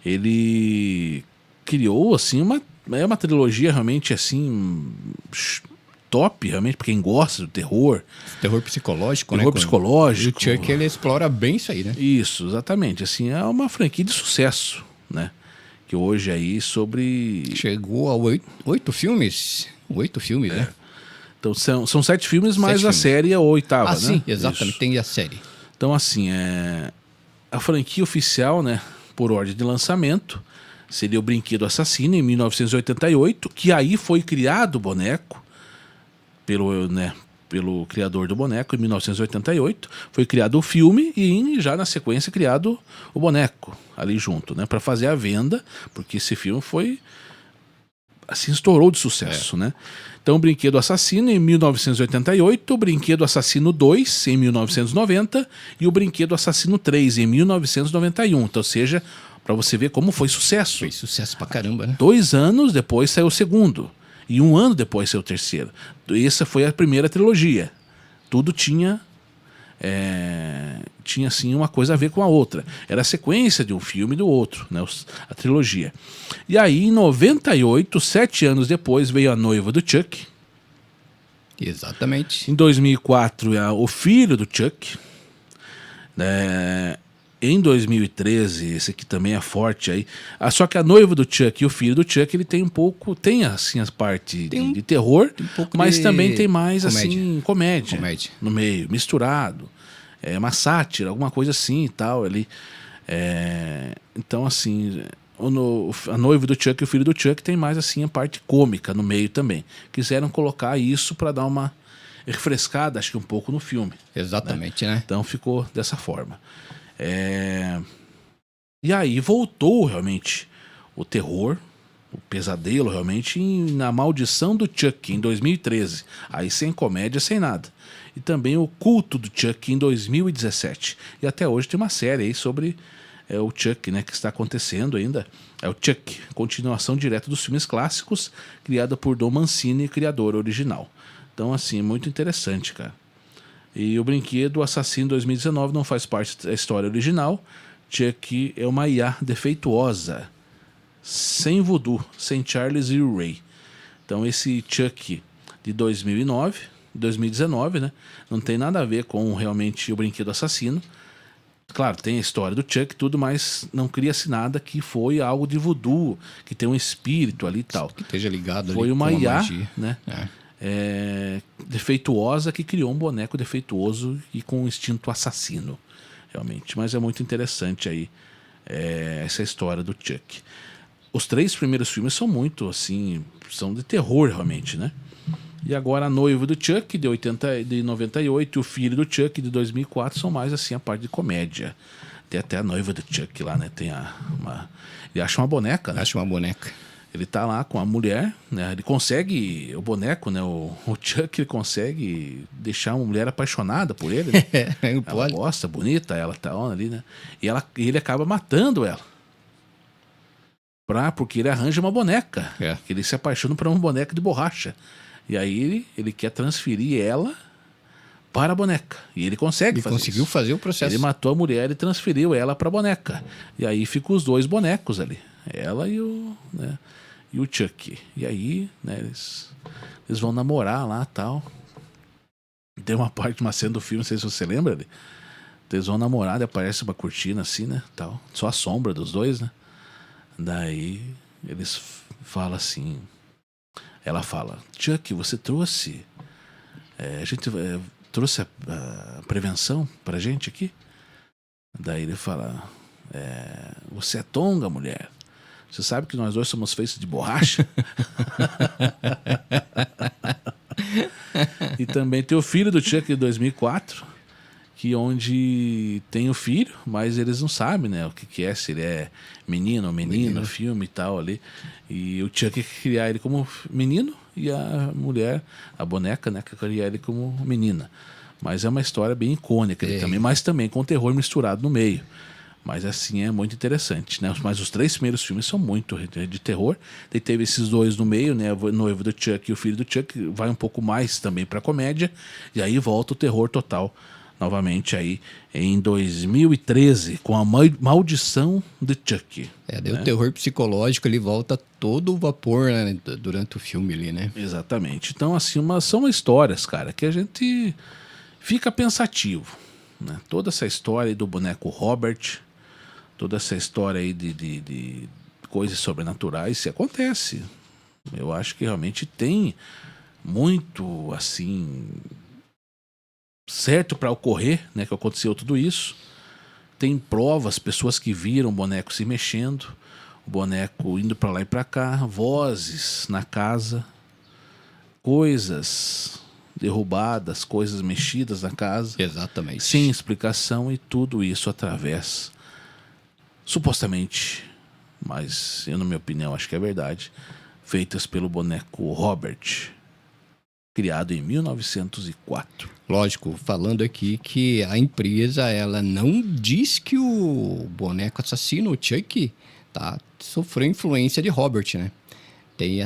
ele criou assim uma trilogia realmente assim top, realmente, para quem gosta do terror. Terror psicológico, terror psicológico. E o Chuck, ele explora bem isso aí, né? Isso, exatamente. Assim, é uma franquia de sucesso, né? Que hoje aí chegou a 8 filmes. 8 filmes, né? Então são 7 filmes, mais a série é a 8ª, né? Sim, exatamente. Isso. Tem a série. Então, assim, a franquia oficial, né, por ordem de lançamento, seria o Brinquedo Assassino, em 1988, que aí foi criado o boneco pelo criador do boneco, em 1988. Foi criado o filme e já na sequência criado o boneco ali junto, né, para fazer a venda, porque esse filme foi... assim, estourou de sucesso, né? Então, o Brinquedo Assassino em 1988, o Brinquedo Assassino 2 em 1990 e o Brinquedo Assassino 3 em 1991. Então, ou seja, para você ver como foi sucesso. Foi sucesso pra caramba, né? 2 anos depois saiu o segundo e 1 ano depois saiu o terceiro. Essa foi a primeira trilogia. Tudo tinha assim uma coisa a ver com a outra. Era a sequência de um filme e do outro, né? A trilogia. E aí, em 98, 7 anos depois, veio A Noiva do Chuck. Exatamente. Em 2004, o filho do Chuck. Em 2013, esse aqui também é forte aí. Só que a noiva do Chuck e o filho do Chuck, ele tem um pouco, tem assim as partes de terror, mas também tem mais assim comédia no meio, misturado. É uma sátira, alguma coisa assim e tal ali. Então assim, a noiva do Chuck e o filho do Chuck tem mais assim a parte cômica no meio também. Quiseram colocar isso para dar uma refrescada, acho que um pouco no filme. Exatamente, né? Então ficou dessa forma. E aí voltou realmente o terror, o pesadelo realmente na Maldição do Chuck em 2013. Aí sem comédia, sem nada. E também o Culto do Chuck em 2017. E até hoje tem uma série aí sobre o Chuck, né, que está acontecendo ainda. É o Chuck, continuação direta dos filmes clássicos, criada por Don Mancini, criador original. Então assim, muito interessante, cara. E o brinquedo Assassino 2019 não faz parte da história original. Chuck é uma IA defeituosa, sem voodoo, sem Charles e Ray. Então esse Chuck de 2019, né, não tem nada a ver com realmente o brinquedo assassino. Claro, tem a história do Chuck e tudo, mas não cria-se nada que foi algo de voodoo, que tem um espírito ali e tal. Que esteja ligado foi ali uma com a IA, magia, né? Defeituosa que criou um boneco defeituoso e com um instinto assassino, realmente. Mas é muito interessante aí essa história do Chuck. Os 3 primeiros filmes são muito assim, são de terror realmente, né? E agora a noiva do Chuck de 98 e o filho do Chuck de 2004 são mais assim a parte de comédia. Tem até a noiva do Chuck lá, né? Tem ele acha uma boneca, né? Acha uma boneca. Ele tá lá com a mulher, né? Ele consegue, o boneco, né? O Chuck, ele consegue deixar uma mulher apaixonada por ele, né? Ela gosta, bonita, ela tá ali, né? E ele acaba matando ela. Porque ele arranja uma boneca. Que ele se apaixona por uma boneca de borracha. E aí ele quer transferir ela para a boneca. E ele consegue fazer isso. Conseguiu fazer o processo. Ele matou a mulher e transferiu ela para a boneca. E aí ficam os 2 bonecos ali. Ela e o Chuck. E aí, né, eles vão namorar lá e tal. Tem uma cena do filme, não sei se você lembra ali. Eles vão namorar e aparece uma cortina assim, né, tal. Só a sombra dos 2, né. Daí eles falam assim... Ela fala, Chuck, você trouxe... a gente trouxe a prevenção pra gente aqui? Daí ele fala... você é tonga, mulher. Você sabe que nós 2 somos feitos de borracha? E também tem o filho do Chuck de 2004, onde tem o filho, mas eles não sabem, né, o que é, se ele é menino ou menina, filme e tal ali. E o Chuck quer criar ele como menino e a mulher, a boneca, né, quer criar ele como menina. Mas é uma história bem icônica também, mas também com terror misturado no meio. Mas assim, é muito interessante, né? Mas os 3 primeiros filmes são muito de terror. Daí teve esses 2 no meio, né? O noivo do Chuck e o filho do Chuck, vai um pouco mais também pra comédia. E aí volta o terror total novamente aí em 2013 com a Maldição de Chuck. Daí o terror psicológico ele volta todo o vapor, né, durante o filme ali, né? Exatamente. Então assim, são histórias, cara, que a gente fica pensativo, né? Toda essa história aí do boneco Robert, toda essa história aí de coisas sobrenaturais, se acontece. Eu acho que realmente tem muito assim certo para ocorrer, né, que aconteceu tudo isso. Tem provas, pessoas que viram o boneco se mexendo, o boneco indo para lá e para cá, vozes na casa, coisas derrubadas, coisas mexidas na casa. Exatamente. Sem explicação, e tudo isso através, supostamente, mas eu, na minha opinião, acho que é verdade, feitas pelo boneco Robert, criado em 1904. Lógico, falando aqui que a empresa ela não diz que o boneco assassino, o Chuck, sofreu influência de Robert, né? Tem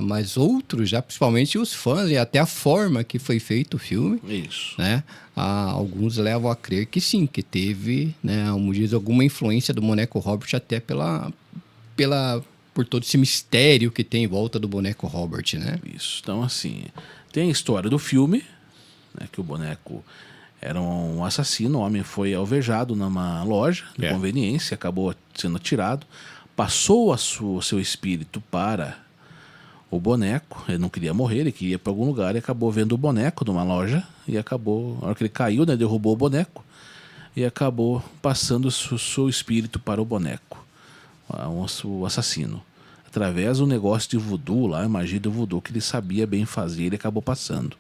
mas outros já, principalmente os fãs e até a forma que foi feito o filme. Isso. Né? Alguns levam a crer que sim, que teve, né, como diz, alguma influência do boneco Robert até por todo esse mistério que tem em volta do boneco Robert, né? Isso. Então, assim, tem a história do filme, né, que o boneco Era um assassino, o homem foi alvejado numa loja de conveniência, acabou sendo atirado, passou o seu espírito para o boneco, ele não queria morrer, ele queria ir para algum lugar e acabou vendo o boneco numa loja e acabou, na hora que ele caiu, né, derrubou o boneco e acabou passando o seu espírito para o boneco, o assassino. Através do negócio de voodoo lá, a magia do voodoo que ele sabia bem fazer, ele acabou passando.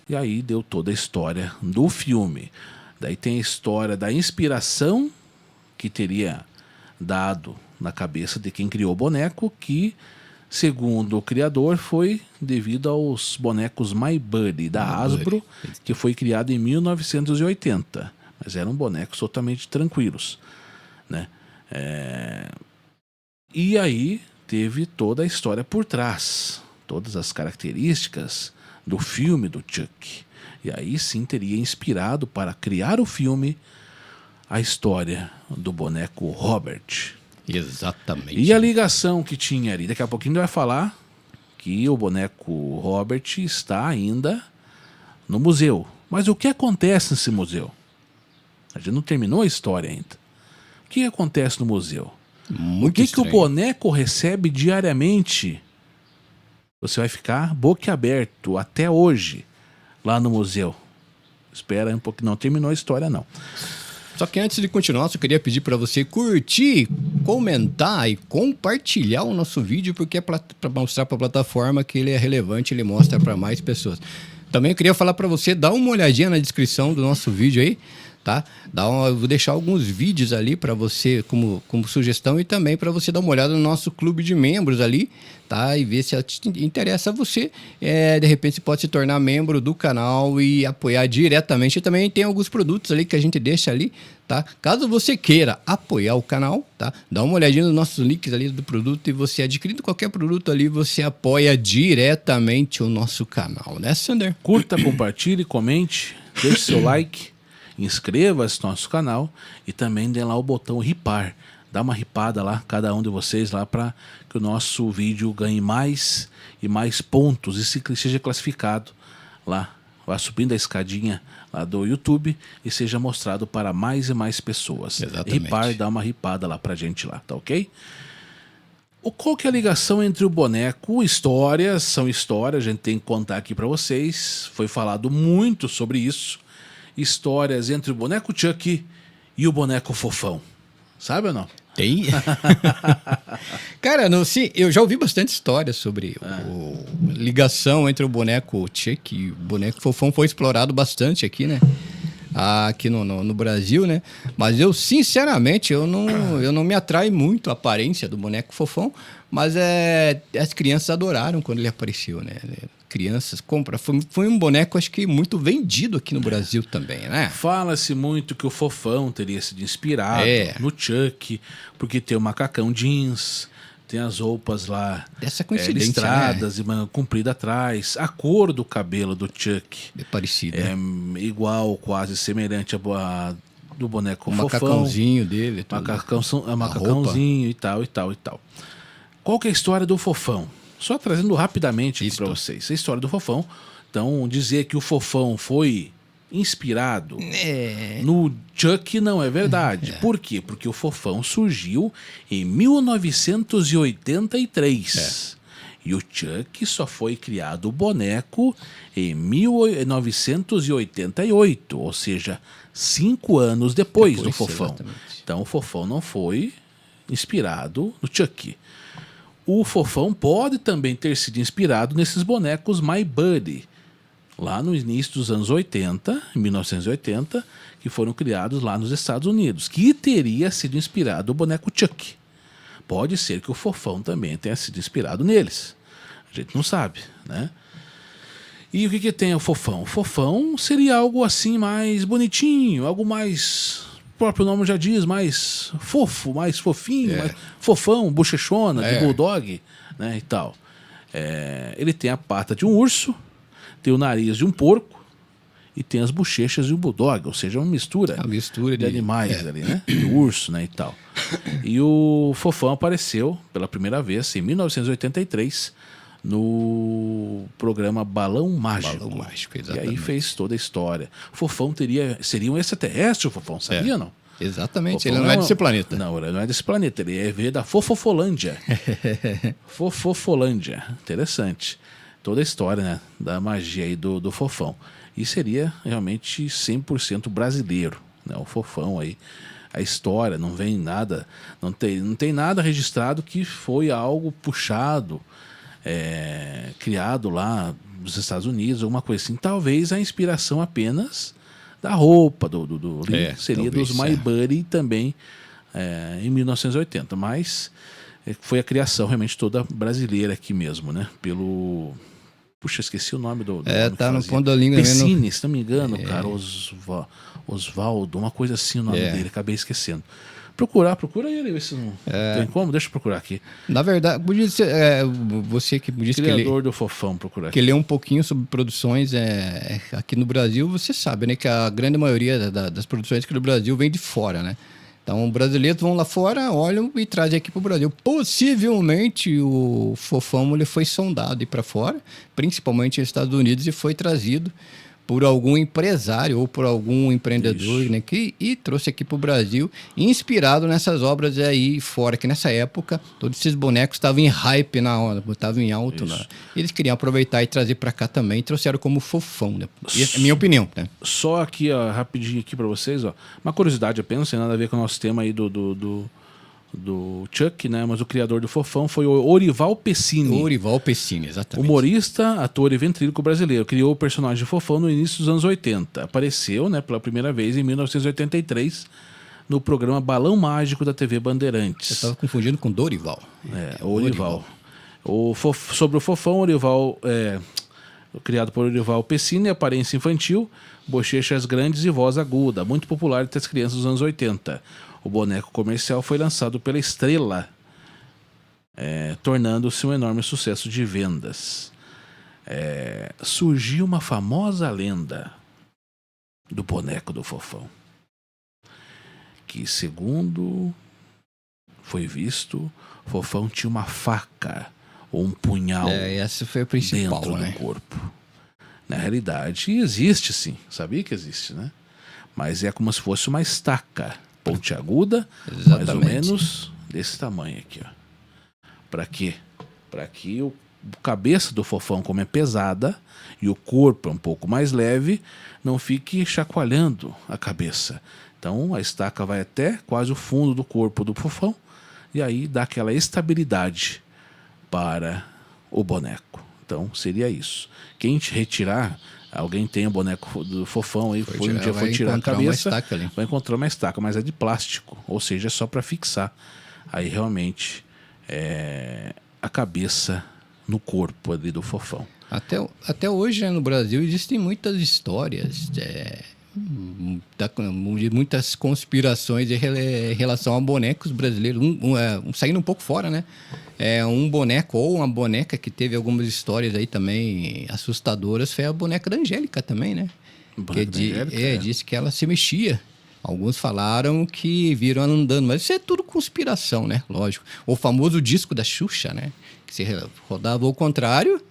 E aí deu toda a história do filme. Daí tem a história da inspiração que teria dado na cabeça de quem criou o boneco, que, segundo o criador, foi devido aos bonecos My Buddy da Hasbro, que foi criado em 1980. Mas eram bonecos totalmente tranquilos, né? E aí teve toda a história por trás, todas as características do filme do Chuck. E aí sim teria inspirado para criar o filme a história do boneco Robert. Exatamente. E a ligação que tinha ali, daqui a pouquinho vai falar que o boneco Robert está ainda no museu. Mas o que acontece nesse museu? A gente não terminou a história ainda. O que acontece no museu? Muito o que o boneco recebe diariamente? Você vai ficar boquiaberto até hoje lá no museu. Espera um pouquinho, não terminou a história não. Só que antes de continuar, só queria pedir para você curtir, comentar e compartilhar o nosso vídeo, porque é para mostrar para a plataforma que ele é relevante, ele mostra para mais pessoas. Também eu queria falar para você, dar uma olhadinha na descrição do nosso vídeo aí, tá? Eu vou deixar alguns vídeos ali para você como sugestão e também para você dar uma olhada no nosso clube de membros ali, tá? E ver se interessa a você. De repente você pode se tornar membro do canal e apoiar diretamente. E também tem alguns produtos ali que a gente deixa ali, tá? Caso você queira apoiar o canal, tá? Dá uma olhadinha nos nossos links ali do produto e você adquirindo qualquer produto ali, você apoia diretamente o nosso canal, né, Sander? Curta, compartilhe, comente, deixe seu like. Inscreva-se no nosso canal e também dê lá o botão ripar. Dá uma ripada lá, cada um de vocês lá, para que o nosso vídeo ganhe mais e mais pontos e seja classificado lá. Vá subindo a escadinha lá do YouTube e seja mostrado para mais e mais pessoas. Exatamente. Ripar, dá uma ripada lá pra gente lá, tá ok? Qual que é a ligação entre o boneco? Histórias, são histórias, a gente tem que contar aqui para vocês. Foi falado muito sobre isso. Histórias entre o boneco Chuck e o boneco Fofão. Sabe ou não? Tem. Cara, sim, eu já ouvi bastante histórias sobre a ligação entre o boneco Chuck e o boneco Fofão. Foi explorado bastante aqui, né? Aqui no Brasil, né? Mas eu, sinceramente, eu não me atrai muito a aparência do boneco Fofão, mas as crianças adoraram quando ele apareceu, né? Crianças compram. Foi um boneco, acho que muito vendido aqui no Brasil também, né? Fala-se muito que o Fofão teria sido inspirado no Chuck, porque tem o macacão jeans, tem as roupas lá dessa coincidência, listradas, né? E comprida atrás. A cor do cabelo do Chuck é parecida. É igual, quase semelhante a do boneco o Fofão. Macacãozinho dele. Macacãozinho e tal, e tal, e tal. Qual que é a história do Fofão? Só trazendo rapidamente para vocês a história do Fofão. Então, dizer que o Fofão foi inspirado no Chuck não é verdade. Por quê? Porque o Fofão surgiu em 1983. E o Chuck só foi criado o boneco em 1988. Ou seja, 5 anos depois do Fofão. Exatamente. Então, o Fofão não foi inspirado no Chuck. O Fofão pode também ter sido inspirado nesses bonecos My Buddy, lá no início dos anos 80, em 1980, que foram criados lá nos Estados Unidos, que teria sido inspirado no boneco Chuck. Pode ser que o Fofão também tenha sido inspirado neles. A gente não sabe, né? E o que tem o Fofão? O Fofão seria algo assim mais bonitinho, algo mais... O próprio nome já diz, mais fofo, mais fofinho, mais fofão, bochechona, de bulldog, né, e tal. Ele tem a pata de um urso, tem o nariz de um porco e tem as bochechas de um bulldog, ou seja, uma mistura de animais ali, né, de urso, né, e tal. E o Fofão apareceu pela primeira vez em 1983 no programa Balão Mágico. Balão Mágico, E exatamente. aí fez toda a história. O Fofão seria um extraterrestre, o Fofão, sabia não? Exatamente, Fofão ele não é desse planeta. Não, ele não é desse planeta, ele veio da Fofofolândia. Fofofolândia, interessante. Toda a história, né, da magia aí do Fofão. E seria realmente 100% brasileiro, né, o Fofão aí. A história, não vem nada, não tem nada registrado que foi algo puxado, criado lá nos Estados Unidos, alguma coisa assim. Talvez a inspiração apenas da roupa do Link seria talvez, dos My Buddy também em 1980, mas foi a criação realmente toda brasileira aqui mesmo, né? Puxa, esqueci o nome do homem que Tá no fazia. ponto da língua mesmo. Pessini, se não me engano, cara, Osvaldo, uma coisa assim o nome dele, acabei esquecendo. Procura ele, ver se não tem como, deixa eu procurar aqui. Na verdade, podia ser, você que disse Criador do Fofão, procurar que aqui. lê um pouquinho sobre produções aqui no Brasil, você sabe, né, que a grande maioria das produções aqui no Brasil vem de fora, né? Então, brasileiros vão lá fora, olham e trazem aqui para o Brasil. Possivelmente, o Fofão ele foi sondado para fora, principalmente nos Estados Unidos, e foi trazido por algum empresário ou por algum empreendedor, né, e trouxe aqui para o Brasil, inspirado nessas obras aí fora, que nessa época todos esses bonecos estavam em hype na hora, estavam em alto lá. Eles queriam aproveitar e trazer para cá também, e trouxeram como Fofão, né? É a minha opinião, né? Só aqui, ó, rapidinho aqui para vocês, ó, uma curiosidade apenas, sem nada a ver com o nosso tema aí do Chuck, né? Mas o criador do Fofão foi o Orival Pessini. Orival Pessini, exatamente. Humorista, ator e ventríloco brasileiro. Criou o personagem Fofão no início dos anos 80. Apareceu, né, pela primeira vez em 1983 no programa Balão Mágico da TV Bandeirantes. Eu estava confundindo com Dorival. Orival. Sobre o Fofão, Orival, criado por Orival Pessini, aparência infantil, bochechas grandes e voz aguda, muito popular entre as crianças dos anos 80. O boneco comercial foi lançado pela Estrela, tornando-se um enorme sucesso de vendas. Surgiu uma famosa lenda do boneco do Fofão, que, segundo foi visto, o Fofão tinha uma faca ou um punhal Essa foi a principal, dentro né? do corpo. Na realidade, existe sim, sabia que existe, né? Mas é como se fosse uma estaca pontiaguda, mais ou menos desse tamanho aqui, ó. Para quê? Para que o cabeça do Fofão, como é pesada e o corpo é um pouco mais leve, não fique chacoalhando a cabeça. Então a estaca vai até quase o fundo do corpo do Fofão e aí dá aquela estabilidade para o boneco. Então seria isso. Quem retirar, alguém tem o boneco do Fofão aí, foi tirar a cabeça, vai encontrar uma estaca, mas é de plástico, ou seja, é só para fixar aí realmente a cabeça no corpo ali do Fofão. Até hoje, né, no Brasil existem muitas histórias, muitas conspirações em relação a bonecos brasileiros, saindo um pouco fora, né? Um boneco ou uma boneca que teve algumas histórias aí também assustadoras foi a boneca da Angélica também, né? Disse que ela se mexia. Alguns falaram que viram ela andando, mas isso é tudo conspiração, né? Lógico. O famoso disco da Xuxa, né? Que se rodava ao contrário,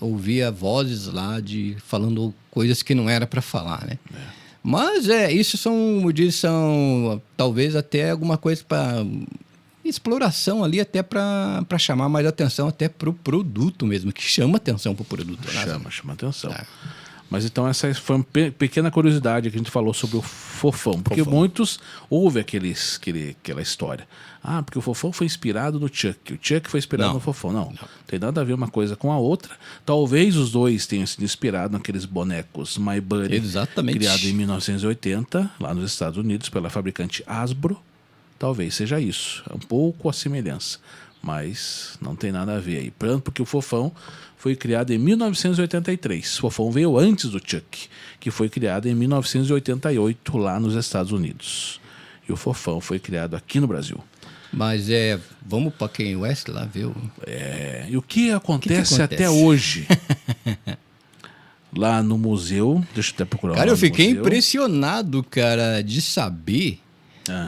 ouvia vozes lá falando coisas que não era para falar, né? Mas isso são talvez até alguma coisa para exploração ali, até para chamar mais atenção até pro produto mesmo, que chama atenção pro produto. Chama atenção. Mas então essa foi uma pequena curiosidade que a gente falou sobre o Fofão. Porque muitos ouvem aquela história. Porque o Fofão foi inspirado no Chuck. O Chuck foi inspirado no Fofão. Não tem nada a ver uma coisa com a outra. Talvez os dois tenham sido inspirados naqueles bonecos My Buddy. Exatamente. Criado em 1980, lá nos Estados Unidos, pela fabricante Hasbro. Talvez seja isso. É um pouco a semelhança. Mas não tem nada a ver aí. Porque o Fofão foi criado em 1983. O Fofão veio antes do Chuck, que foi criado em 1988 lá nos Estados Unidos. E o Fofão foi criado aqui no Brasil. Mas vamos para Kanye West lá, viu? E o que acontece até hoje? Lá no museu, deixa eu até procurar. Cara, eu fiquei impressionado, cara, de saber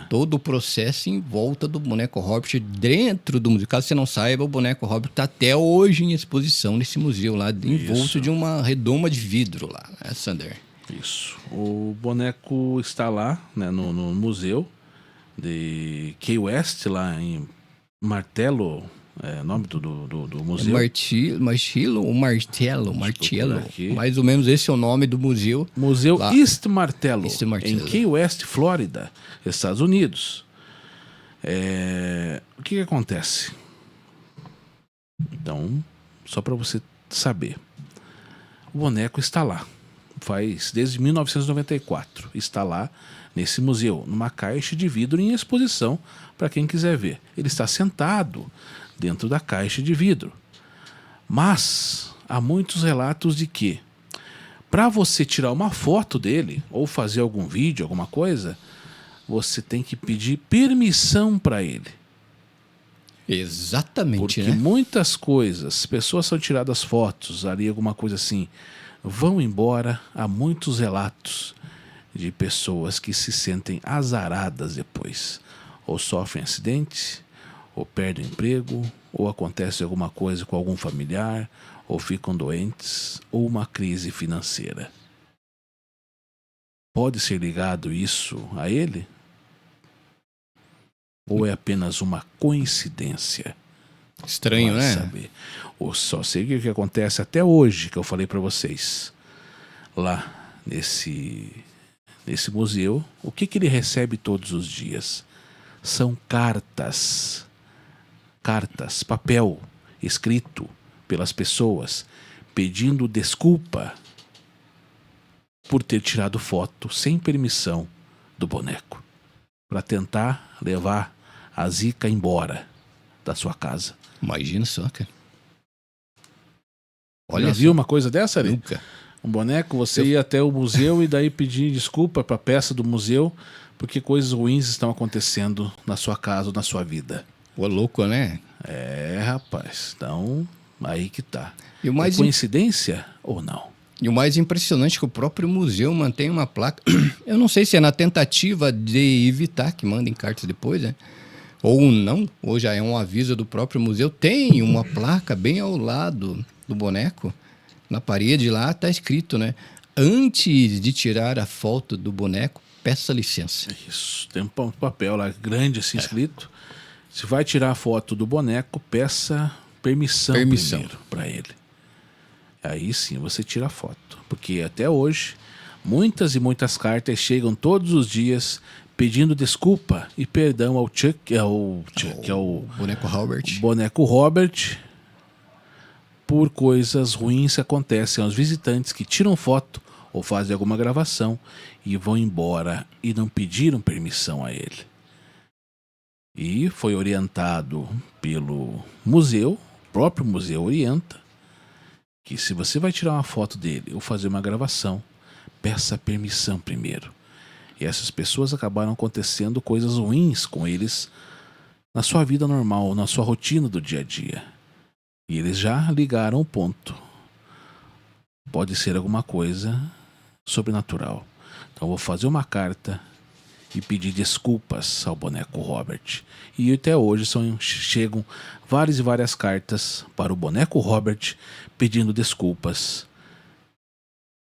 Todo o processo em volta do boneco Robert dentro do museu. Caso você não saiba, o boneco Robert está até hoje em exposição nesse museu lá, envolto de uma redoma de vidro lá, né, Sander? Isso. O boneco está lá, né, no museu de Key West, lá em Martello, nome do museu. Martello. Mais ou menos esse é o nome do museu. Museu lá. East Martello, East Martello, em Key West, Flórida, Estados Unidos. O que acontece? Então, só para você saber, o boneco está lá. Faz desde 1994. Está lá nesse museu, numa caixa de vidro em exposição para quem quiser ver. Ele está sentado dentro da caixa de vidro. Mas há muitos relatos de que, para você tirar uma foto dele ou fazer algum vídeo, alguma coisa, você tem que pedir permissão para ele. Exatamente, porque né? muitas coisas, pessoas são tiradas fotos, ali alguma coisa assim, vão embora. Há muitos relatos de pessoas que se sentem azaradas depois, ou sofrem acidente, ou perdem emprego, ou acontece alguma coisa com algum familiar, ou ficam doentes, ou uma crise financeira. Pode ser ligado isso a ele? Ou é apenas uma coincidência? Estranho, Vai né? saber. Ou só sei o que acontece até hoje, que eu falei para vocês. Lá nesse museu, o que ele recebe todos os dias? São cartas. Cartas, papel escrito pelas pessoas pedindo desculpa por ter tirado foto sem permissão do boneco, para tentar levar a zica embora da sua casa. Imagina só, cara. Olha, já viu uma coisa dessa ali? Nunca. Um boneco, você ia até o museu e daí pedir desculpa para a peça do museu porque coisas ruins estão acontecendo na sua casa ou na sua vida. Ô, louco, né? Rapaz. Então, aí que tá. E o mais coincidência ou não? E o mais impressionante é que o próprio museu mantém uma placa. Eu não sei se é na tentativa de evitar que mandem cartas depois, né? Ou não, ou já é um aviso do próprio museu. Tem uma placa bem ao lado do boneco. Na parede lá está escrito, né? Antes de tirar a foto do boneco, peça licença. Isso, tem um papel lá grande assim escrito. Se vai tirar a foto do boneco, peça permissão. Primeiro para ele. Aí sim você tira a foto. Porque até hoje, muitas e muitas cartas chegam todos os dias pedindo desculpa e perdão ao Chuck, ao boneco Robert, por coisas ruins que acontecem aos visitantes que tiram foto ou fazem alguma gravação e vão embora e não pediram permissão a ele. E foi orientado pelo museu, o próprio museu orienta, que se você vai tirar uma foto dele ou fazer uma gravação, peça permissão primeiro. E essas pessoas acabaram acontecendo coisas ruins com eles na sua vida normal, na sua rotina do dia a dia. E eles já ligaram o ponto. Pode ser alguma coisa sobrenatural. Então vou fazer uma carta e pedir desculpas ao boneco Robert. E até hoje chegam várias e várias cartas para o boneco Robert pedindo desculpas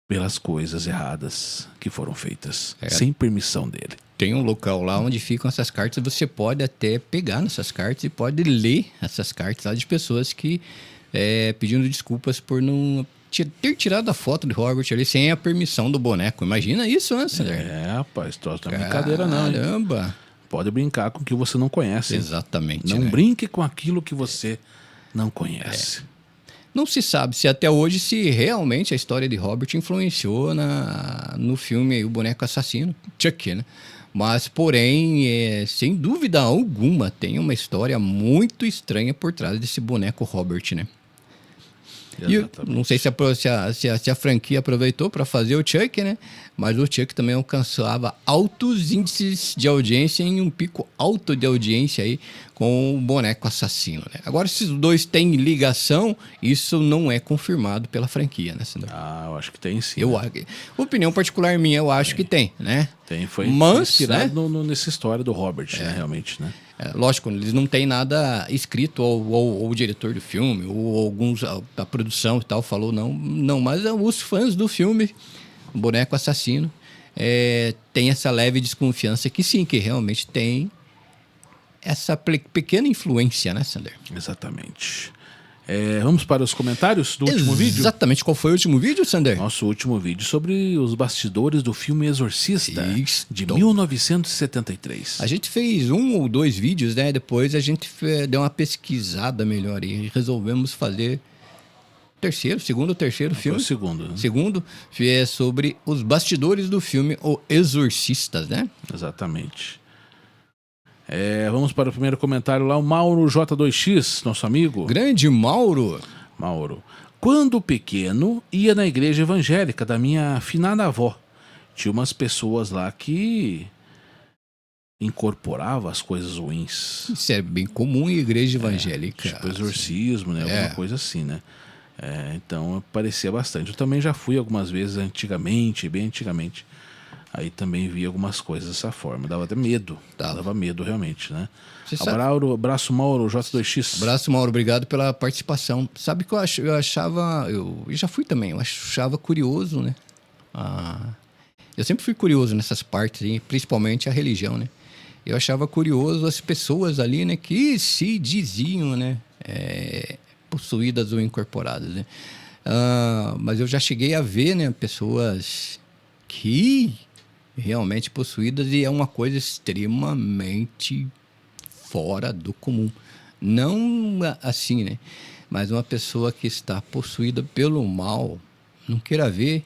pelas coisas erradas que foram feitas, sem permissão dele. Tem um local lá onde ficam essas cartas, você pode até pegar nessas cartas e pode ler essas cartas lá de pessoas que pedindo desculpas por não ter tirado a foto de Robert ali sem a permissão do boneco. Imagina isso, né, Sander? Rapaz, troço não é brincadeira não. Caramba! Pode brincar com o que você não conhece. Exatamente. Não brinque com aquilo que você não conhece. Não se sabe se até hoje se realmente a história de Robert influenciou no filme O Boneco Assassino, Chuck, né? Mas, porém, sem dúvida alguma, tem uma história muito estranha por trás desse boneco Robert, né? E não sei se a franquia aproveitou para fazer o Chuck, né? Mas o Chuck também alcançava altos índices de audiência em um pico alto de audiência aí com o boneco assassino, né? Agora, se os dois têm ligação, isso não é confirmado pela franquia, né, Sandro? Eu acho que tem sim. Opinião particular minha, eu acho que tem, né? Foi Mas, inspirado nessa história do Robert, né, realmente, né? Lógico, eles não têm nada escrito, ou o diretor do filme, ou alguns, a produção e tal, falou não, mas os fãs do filme, o Boneco Assassino, tem essa leve desconfiança que sim, que realmente tem essa pequena influência, né, Sander? Exatamente. Vamos para os comentários do último vídeo? Exatamente. Qual foi o último vídeo, Sander? Nosso último vídeo sobre os bastidores do filme Exorcista, Isso. de 1973. A gente fez 1 ou 2 vídeos, né? Depois a gente deu uma pesquisada melhor e resolvemos fazer segundo ou terceiro filme. Foi o segundo. Né? Segundo, é sobre os bastidores do filme O Exorcistas, né? Exatamente. Vamos para o primeiro comentário lá, o Mauro J2X, nosso amigo. Grande Mauro. Mauro. Quando pequeno, ia na igreja evangélica da minha finada avó. Tinha umas pessoas lá que incorporavam as coisas ruins. Isso é bem comum em igreja evangélica. Tipo exorcismo, né? Alguma coisa assim, né? Então, parecia bastante. Eu também já fui algumas vezes antigamente, bem antigamente. Aí também vi algumas coisas dessa forma. Dava até medo. Dava medo, realmente, né? Abraço, Mauro, J2X. Abraço, Mauro. Obrigado pela participação. Sabe que eu achava... Eu já fui também. Eu achava curioso, né? Eu sempre fui curioso nessas partes, hein? Principalmente a religião, né? Eu achava curioso as pessoas ali, né? Que se diziam, né? Possuídas ou incorporadas, né? Mas eu já cheguei a ver, né? Pessoas que... realmente possuídas, e é uma coisa extremamente fora do comum. Não assim, né? Mas uma pessoa que está possuída pelo mal, não queira ver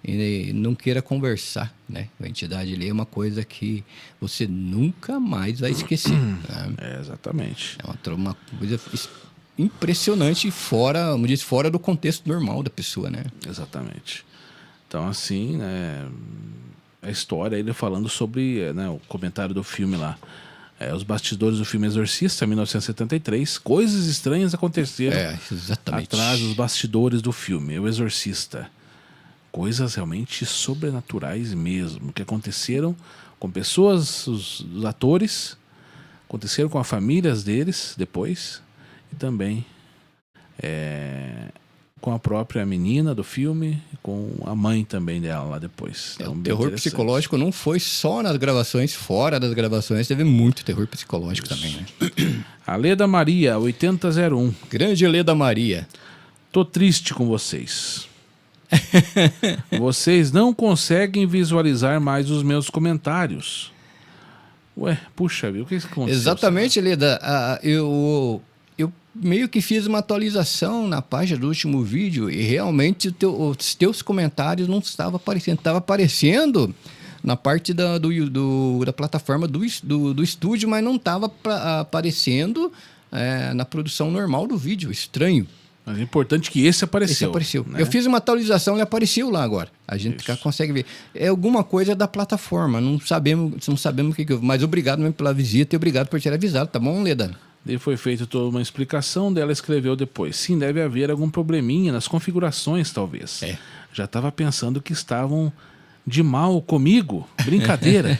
e não queira conversar, né? Com a entidade ali é uma coisa que você nunca mais vai esquecer. Né? Exatamente. É uma coisa impressionante fora, como diz, fora do contexto normal da pessoa, né? Exatamente. Então, assim, né... a história, ele falando sobre, né, o comentário do filme lá. Os bastidores do filme Exorcista, 1973. Coisas estranhas aconteceram atrás dos bastidores do filme, O Exorcista. Coisas realmente sobrenaturais mesmo, que aconteceram com pessoas, os atores, aconteceram com as famílias deles depois, e também com a própria menina do filme, com a mãe também dela lá depois. Então, o terror psicológico não foi só nas gravações, fora das gravações teve muito terror psicológico também, né? A Leda Maria, 8001. Grande Leda Maria. Tô triste com vocês. Vocês não conseguem visualizar mais os meus comentários. Ué, puxa, viu? O que aconteceu? Exatamente, Leda. Eu meio que fiz uma atualização na página do último vídeo e realmente os teus comentários não estavam aparecendo. Estava aparecendo na parte da plataforma do estúdio, mas não estava aparecendo na produção normal do vídeo. Estranho. Mas é importante que esse apareceu. Esse apareceu. Né? Eu fiz uma atualização e apareceu lá agora. A gente consegue ver. É alguma coisa da plataforma. Não sabemos o que houve. Mas obrigado mesmo pela visita e obrigado por ter avisado. Tá bom, Leda? Daí foi feita toda uma explicação, dela escreveu depois. Sim, deve haver algum probleminha nas configurações, talvez. Já estava pensando que estavam de mal comigo. Brincadeira.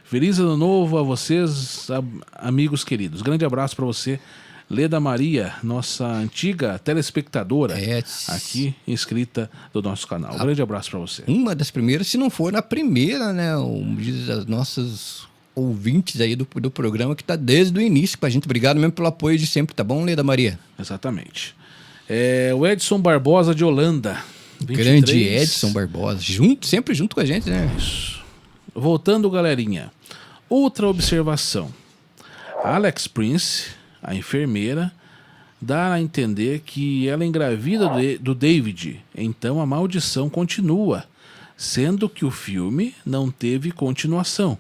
Feliz ano novo a vocês, amigos queridos. Grande abraço para você, Leda Maria, nossa antiga telespectadora aqui, inscrita do nosso canal. Grande abraço para você. Uma das primeiras, se não for na primeira, né? Das nossas ouvintes aí do programa que está desde o início com a gente. Obrigado mesmo pelo apoio de sempre, tá bom, Leda Maria? Exatamente. O Edson Barbosa de Holanda. 23. Grande Edson Barbosa, sempre junto com a gente, né? Isso. Voltando, galerinha. Outra observação. Alex Prince, a enfermeira, dá a entender que ela engravida do David. Então a maldição continua, sendo que o filme não teve continuação.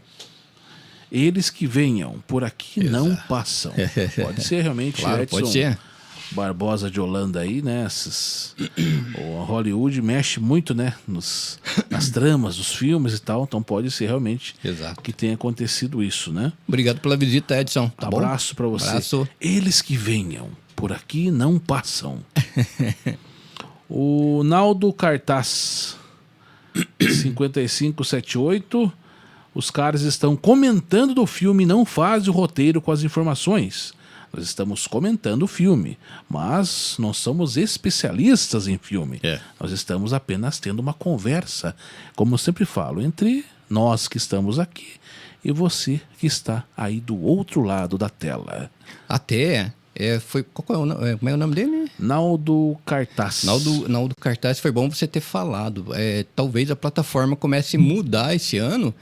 Eles que venham por aqui não passam. Pode ser realmente, claro, Edson pode ser. Barbosa de Holanda aí, né? O Hollywood mexe muito, né? Nas tramas dos filmes e tal. Então pode ser realmente que tenha acontecido isso, né? Obrigado pela visita, Edson. Tá Abraço para você. Abraço. Eles que venham por aqui não passam. O Naldo Cartaz. 5578. Os caras estão comentando do filme e não fazem o roteiro com as informações. Nós estamos comentando o filme, mas não somos especialistas em filme. Nós estamos apenas tendo uma conversa, como eu sempre falo, entre nós que estamos aqui e você que está aí do outro lado da tela. Até... como é o nome dele? Naldo Cartaz. Naldo Cartaz, foi bom você ter falado. Talvez a plataforma comece a mudar esse ano.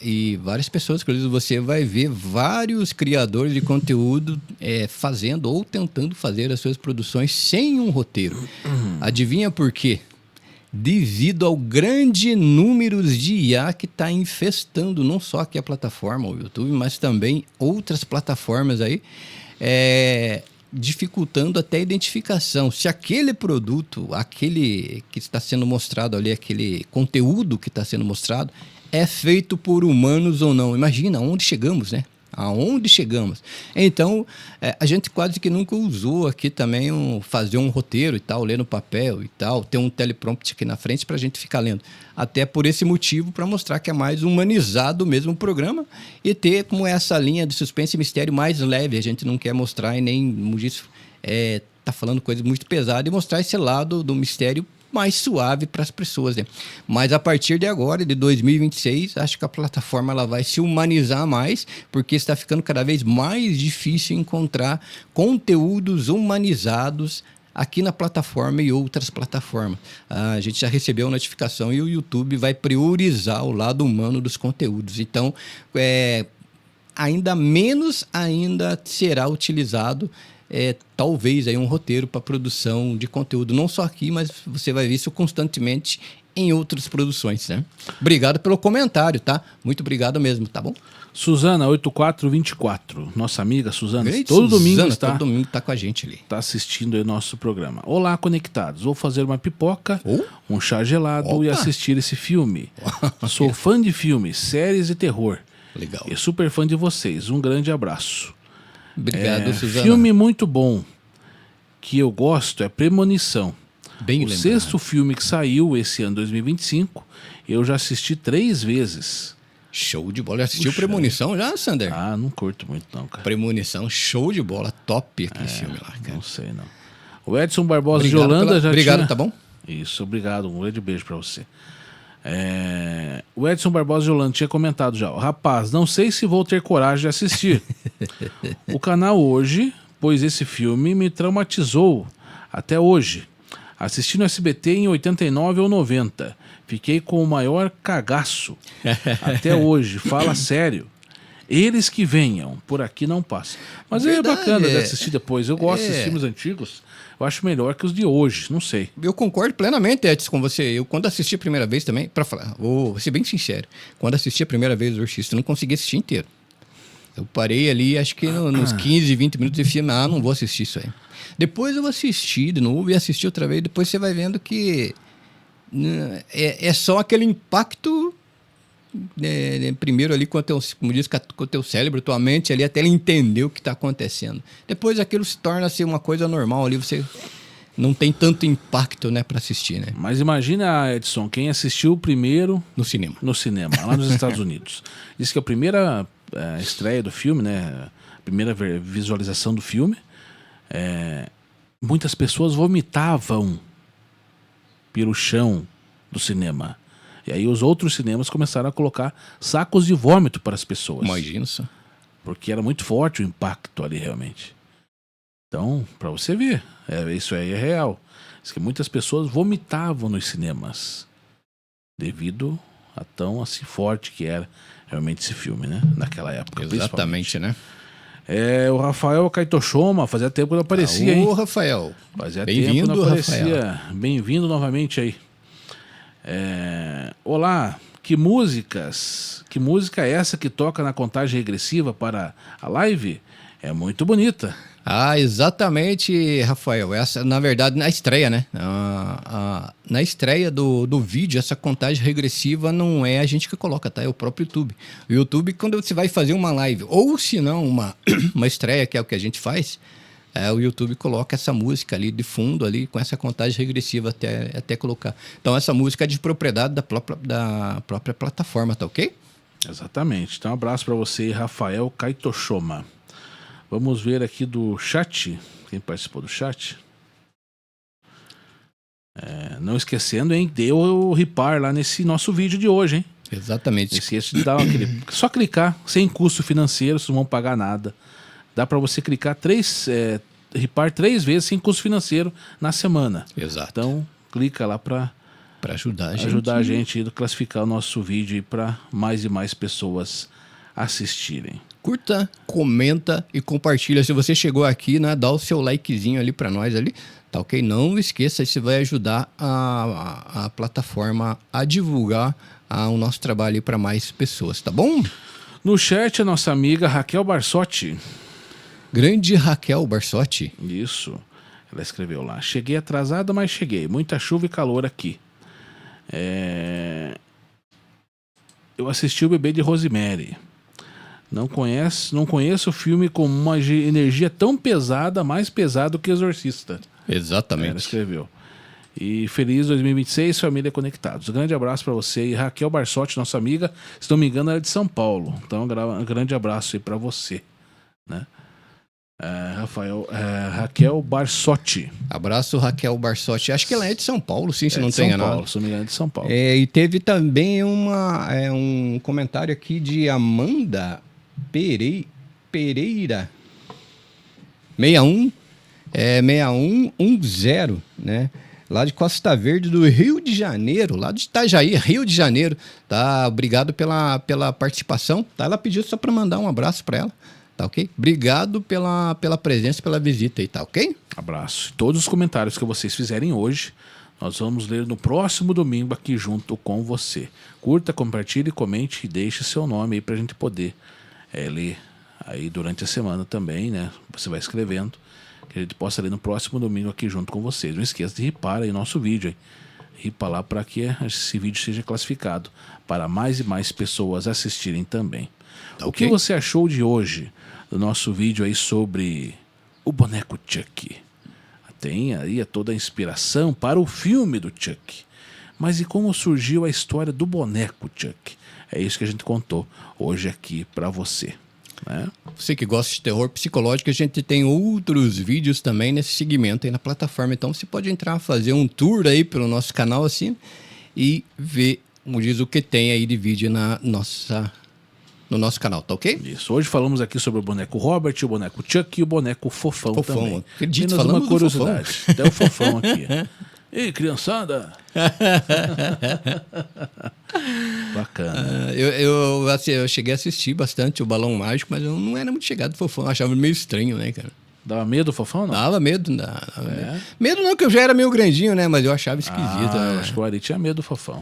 E várias pessoas, inclusive você vai ver vários criadores de conteúdo fazendo ou tentando fazer as suas produções sem um roteiro. Adivinha por quê? Devido ao grande número de IA que está infestando não só aqui a plataforma, o YouTube, mas também outras plataformas aí, dificultando até a identificação. Se aquele produto, aquele que está sendo mostrado ali, aquele conteúdo que está sendo mostrado, é feito por humanos ou não. Imagina onde chegamos, né? Aonde chegamos. Então, a gente quase que nunca usou aqui também fazer um roteiro e tal, ler no papel e tal, ter um teleprompter aqui na frente para a gente ficar lendo. Até por esse motivo, para mostrar que é mais humanizado mesmo o programa e ter como essa linha de suspense e mistério mais leve. A gente não quer mostrar e nem, como disse, tá falando coisas muito pesadas e mostrar esse lado do mistério mais suave para as pessoas, né? Mas a partir de agora, de 2026, acho que a plataforma ela vai se humanizar mais, porque está ficando cada vez mais difícil encontrar conteúdos humanizados aqui na plataforma e outras plataformas. A gente já recebeu a notificação e o YouTube vai priorizar o lado humano dos conteúdos. Então, ainda menos ainda será utilizado talvez aí um roteiro para produção de conteúdo, não só aqui, mas você vai ver isso constantemente em outras produções, né? Obrigado pelo comentário, tá? Muito obrigado mesmo, tá bom? Suzana 8424, nossa amiga Suzana, Grande todo domingo tá com a gente ali. Está assistindo aí nosso programa. Olá, conectados. Vou fazer uma pipoca, um chá gelado e assistir esse filme. Sou fã de filmes, séries e terror. Legal. E super fã de vocês. Um grande abraço. Obrigado, Suzana. Filme muito bom que eu gosto é Premonição. Bem o lembrado. Sexto filme que saiu esse ano 2025, eu já assisti 3 vezes. Show de bola. Já assistiu Premonição já, Sander? Ah, não curto muito não, cara. Premonição, show de bola. Top aquele filme lá, cara. Não sei não. O Edson Barbosa de Holanda já Obrigado, tinha... tá bom? Isso, obrigado. Um grande beijo pra você. O Edson Barbosa de Holanda tinha comentado já. Rapaz, não sei se vou ter coragem de assistir o canal hoje, pois esse filme me traumatizou até hoje. Assisti no SBT em 89 ou 90. Fiquei com o maior cagaço até hoje. Fala sério. Eles que venham, por aqui não passa. Mas é bacana de assistir depois. Eu gosto desses filmes antigos. Eu acho melhor que os de hoje, não sei. Eu concordo plenamente, Edson, com você. Eu, quando assisti a primeira vez também, pra falar, vou ser bem sincero, quando assisti a primeira vez o Exorcista, eu não consegui assistir inteiro. Eu parei ali, acho que nos 15, 20 minutos e falei, não vou assistir isso aí. Depois eu assisti de novo e assisti outra vez, depois você vai vendo que é só aquele impacto... primeiro ali com o teu, como diz, com o teu cérebro, tua mente ali, até ele entender o que está acontecendo. Depois aquilo se torna assim, uma coisa normal ali, você não tem tanto impacto, né, para assistir, né? Mas imagina, Edson, quem assistiu primeiro no cinema, lá nos Estados Unidos. Diz que a primeira estreia do filme, né, a primeira visualização do filme, muitas pessoas vomitavam pelo chão do cinema. E aí os outros cinemas começaram a colocar sacos de vômito para as pessoas. Imagina só. Porque era muito forte o impacto ali realmente. Então, para você ver, isso aí é real. Diz que muitas pessoas vomitavam nos cinemas devido a tão assim forte que era realmente esse filme, né? Naquela época. Exatamente, né? O Rafael Kaitoshoma, fazia tempo que não aparecia, hein? Ô, Rafael. Fazia tempo que não aparecia. Bem-vindo novamente aí. Olá, que música é essa que toca na contagem regressiva para a live? É muito bonita. Ah, exatamente, Rafael. Essa, na verdade, na estreia, né? Na estreia do vídeo, essa contagem regressiva não é a gente que coloca, tá? É o próprio YouTube. O YouTube, quando você vai fazer uma live, ou se não, uma estreia, que é o que a gente faz, o YouTube coloca essa música ali de fundo, ali com essa contagem regressiva até colocar. Então, essa música é de propriedade da própria plataforma, tá ok? Exatamente. Então, um abraço para você, Rafael Kaitoshoma. Vamos ver aqui do chat. Quem participou do chat? Não esquecendo, hein? Deu o ripar lá nesse nosso vídeo de hoje, hein? Exatamente. Não esqueça de dar aquele... Só clicar, sem custo financeiro, vocês não vão pagar nada. Dá para você clicar ripar 3 vezes sem custo financeiro na semana. Exato. Então, clica lá para ajudar a gente a classificar o nosso vídeo para mais e mais pessoas assistirem. Curta, comenta e compartilha. Se você chegou aqui, né, dá o seu likezinho ali para nós ali, tá ok? Não esqueça, isso vai ajudar a plataforma a divulgar o nosso trabalho para mais pessoas, tá bom? No chat, a nossa amiga Raquel Barsotti. Grande Raquel Barsotti. Isso. Ela escreveu lá. Cheguei atrasada, mas cheguei. Muita chuva e calor aqui. Eu assisti o Bebê de Rosemary. Não conheço o filme com uma energia tão pesada, mais pesado que Exorcista. Exatamente. Ela escreveu. E feliz 2026, família Conectados. Um grande abraço para você e Raquel Barsotti, nossa amiga. Se não me engano, ela é de São Paulo. Então, um grande abraço aí para você, né? Raquel Barsotti. Abraço, Raquel Barsotti. Acho que ela é de São Paulo, sim, se não tem nada. São Paulo, se não me engano, é de São Paulo. E teve também um comentário aqui de Amanda Pereira 6110, né? Lá de Costa Verde, do Rio de Janeiro, lá de Itajaí, Rio de Janeiro. Tá? Obrigado pela participação. Tá? Ela pediu só para mandar um abraço para ela. Tá ok? Obrigado pela presença, pela visita aí, tá ok? Abraço. Todos os comentários que vocês fizerem hoje, nós vamos ler no próximo domingo aqui junto com você. Curta, compartilhe, comente e deixe seu nome aí pra gente poder ler aí durante a semana também, né? Você vai escrevendo, que a gente possa ler no próximo domingo aqui junto com vocês. Não esqueça de ripar aí o nosso vídeo, hein? Ripa lá para que esse vídeo seja classificado para mais e mais pessoas assistirem também. Tá, o que você achou de hoje do nosso vídeo aí sobre o boneco Chuck? Tem aí toda a inspiração para o filme do Chuck. Mas e como surgiu a história do boneco Chuck? É isso que a gente contou hoje aqui para você, né? Você que gosta de terror psicológico, a gente tem outros vídeos também nesse segmento aí na plataforma. Então você pode entrar, fazer um tour aí pelo nosso canal assim e ver, como diz, o que tem aí de vídeo no nosso canal, tá ok? Isso. Hoje falamos aqui sobre o boneco Robert, o boneco Chuck e o boneco Fofão também. Acredito, falamos uma curiosidade. Até o Fofão aqui. Ei, criançada! Bacana. Eu cheguei a assistir bastante o Balão Mágico, mas eu não era muito chegado do Fofão. Eu achava meio estranho, né, cara? Dava medo do Fofão, não? Dava medo. Medo não, que eu já era meio grandinho, né? Mas eu achava esquisito. Eu acho que o Ari tinha medo do Fofão.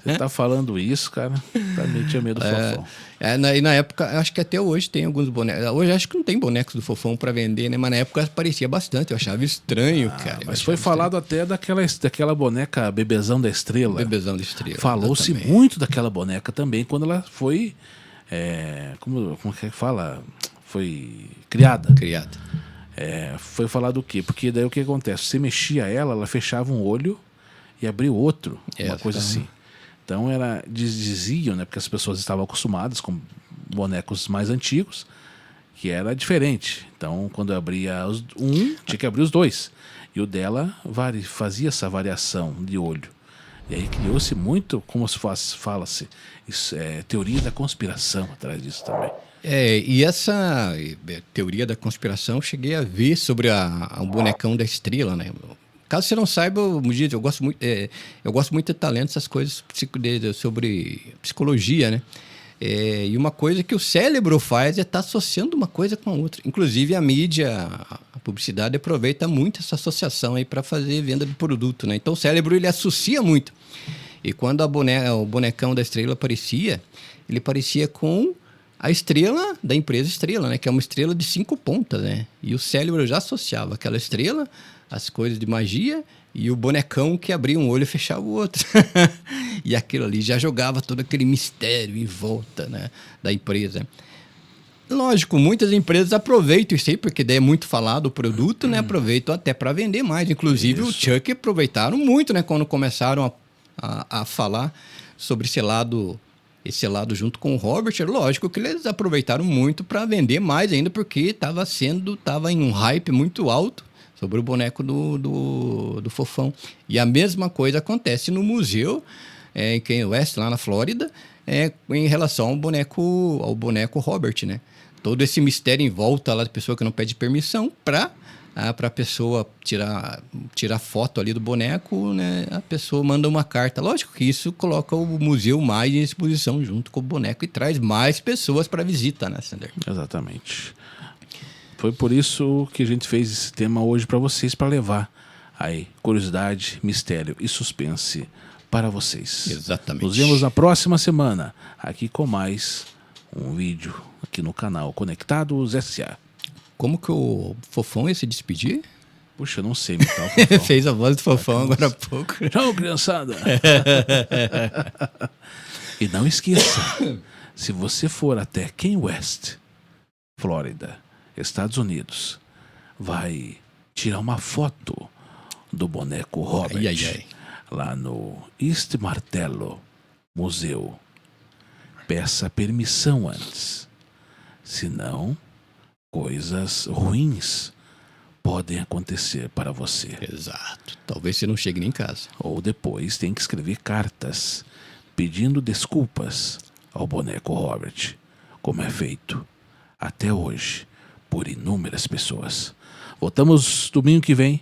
Você tá falando isso, cara? Também tinha medo do Fofão. E na época, acho que até hoje tem alguns bonecos. Hoje acho que não tem bonecos do Fofão pra vender, né? Mas na época aparecia bastante. Eu achava estranho, cara. Mas foi falado até daquela boneca Bebezão da Estrela. Bebezão da Estrela. Falou-se muito daquela boneca também quando ela foi... como é que fala? Foi criada. Foi falado o quê? Porque daí o que acontece? Você mexia ela fechava um olho e abria o outro. Uma coisa assim. Então diziam, né? Porque as pessoas estavam acostumadas com bonecos mais antigos, que era diferente. Então, quando abria tinha que abrir os dois. E o dela fazia essa variação de olho. E aí criou-se muito, como se fala-se, teoria da conspiração atrás disso também. E essa teoria da conspiração eu cheguei a ver sobre o bonecão da Estrela, né? Caso você não saiba, eu gosto muito de talento, essas coisas sobre psicologia, né? E uma coisa que o cérebro faz é estar associando uma coisa com a outra. Inclusive a mídia, a publicidade aproveita muito essa associação aí para fazer venda de produto, né? Então o cérebro ele associa muito. E quando o bonecão da Estrela aparecia, ele parecia com a estrela da empresa Estrela, né? Que é uma estrela de 5 pontas, né? E o cérebro já associava aquela estrela, as coisas de magia e o bonecão que abria um olho e fechava o outro. E aquilo ali já jogava todo aquele mistério em volta, né, da empresa. Lógico, muitas empresas aproveitam isso aí, porque daí é muito falado o produto, né? Aproveitam até para vender mais. Inclusive, o Chuck aproveitaram muito, né? Quando começaram a falar sobre esse lado junto com o Robert. Lógico que eles aproveitaram muito para vender mais ainda, porque tava em um hype muito alto sobre o boneco do Fofão. E a mesma coisa acontece no museu, em Kanye West, lá na Flórida, em relação ao boneco Robert, né? Todo esse mistério em volta lá da pessoa que não pede permissão para a pessoa tirar foto ali do boneco, né? A pessoa manda uma carta. Lógico que isso coloca o museu mais em exposição junto com o boneco e traz mais pessoas para visita, né, Sander? Exatamente. Foi por isso que a gente fez esse tema hoje para vocês, para levar aí curiosidade, mistério e suspense para vocês. Exatamente. Nos vemos na próxima semana, aqui com mais um vídeo aqui no canal Conectados S.A. Como que o Fofão ia se despedir? Puxa, não sei imitar o Fofão. Fez a voz do Fofão agora há pouco. Tchau, criançada. E não esqueça, se você for até Kanye West, Flórida, Estados Unidos, vai tirar uma foto do boneco Robert lá no East Martello Museu. Peça permissão antes, senão coisas ruins podem acontecer para você. Exato. Talvez você não chegue nem em casa. Ou depois tem que escrever cartas pedindo desculpas ao boneco Robert, como é feito até hoje por inúmeras pessoas. Voltamos domingo que vem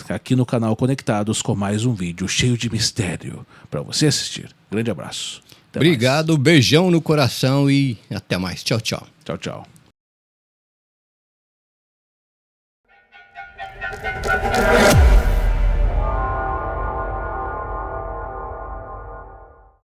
aqui no canal Conectados com mais um vídeo cheio de mistério para você assistir. Grande abraço. Até Obrigado, mais. Beijão no coração e até mais. Tchau, tchau. Tchau, tchau.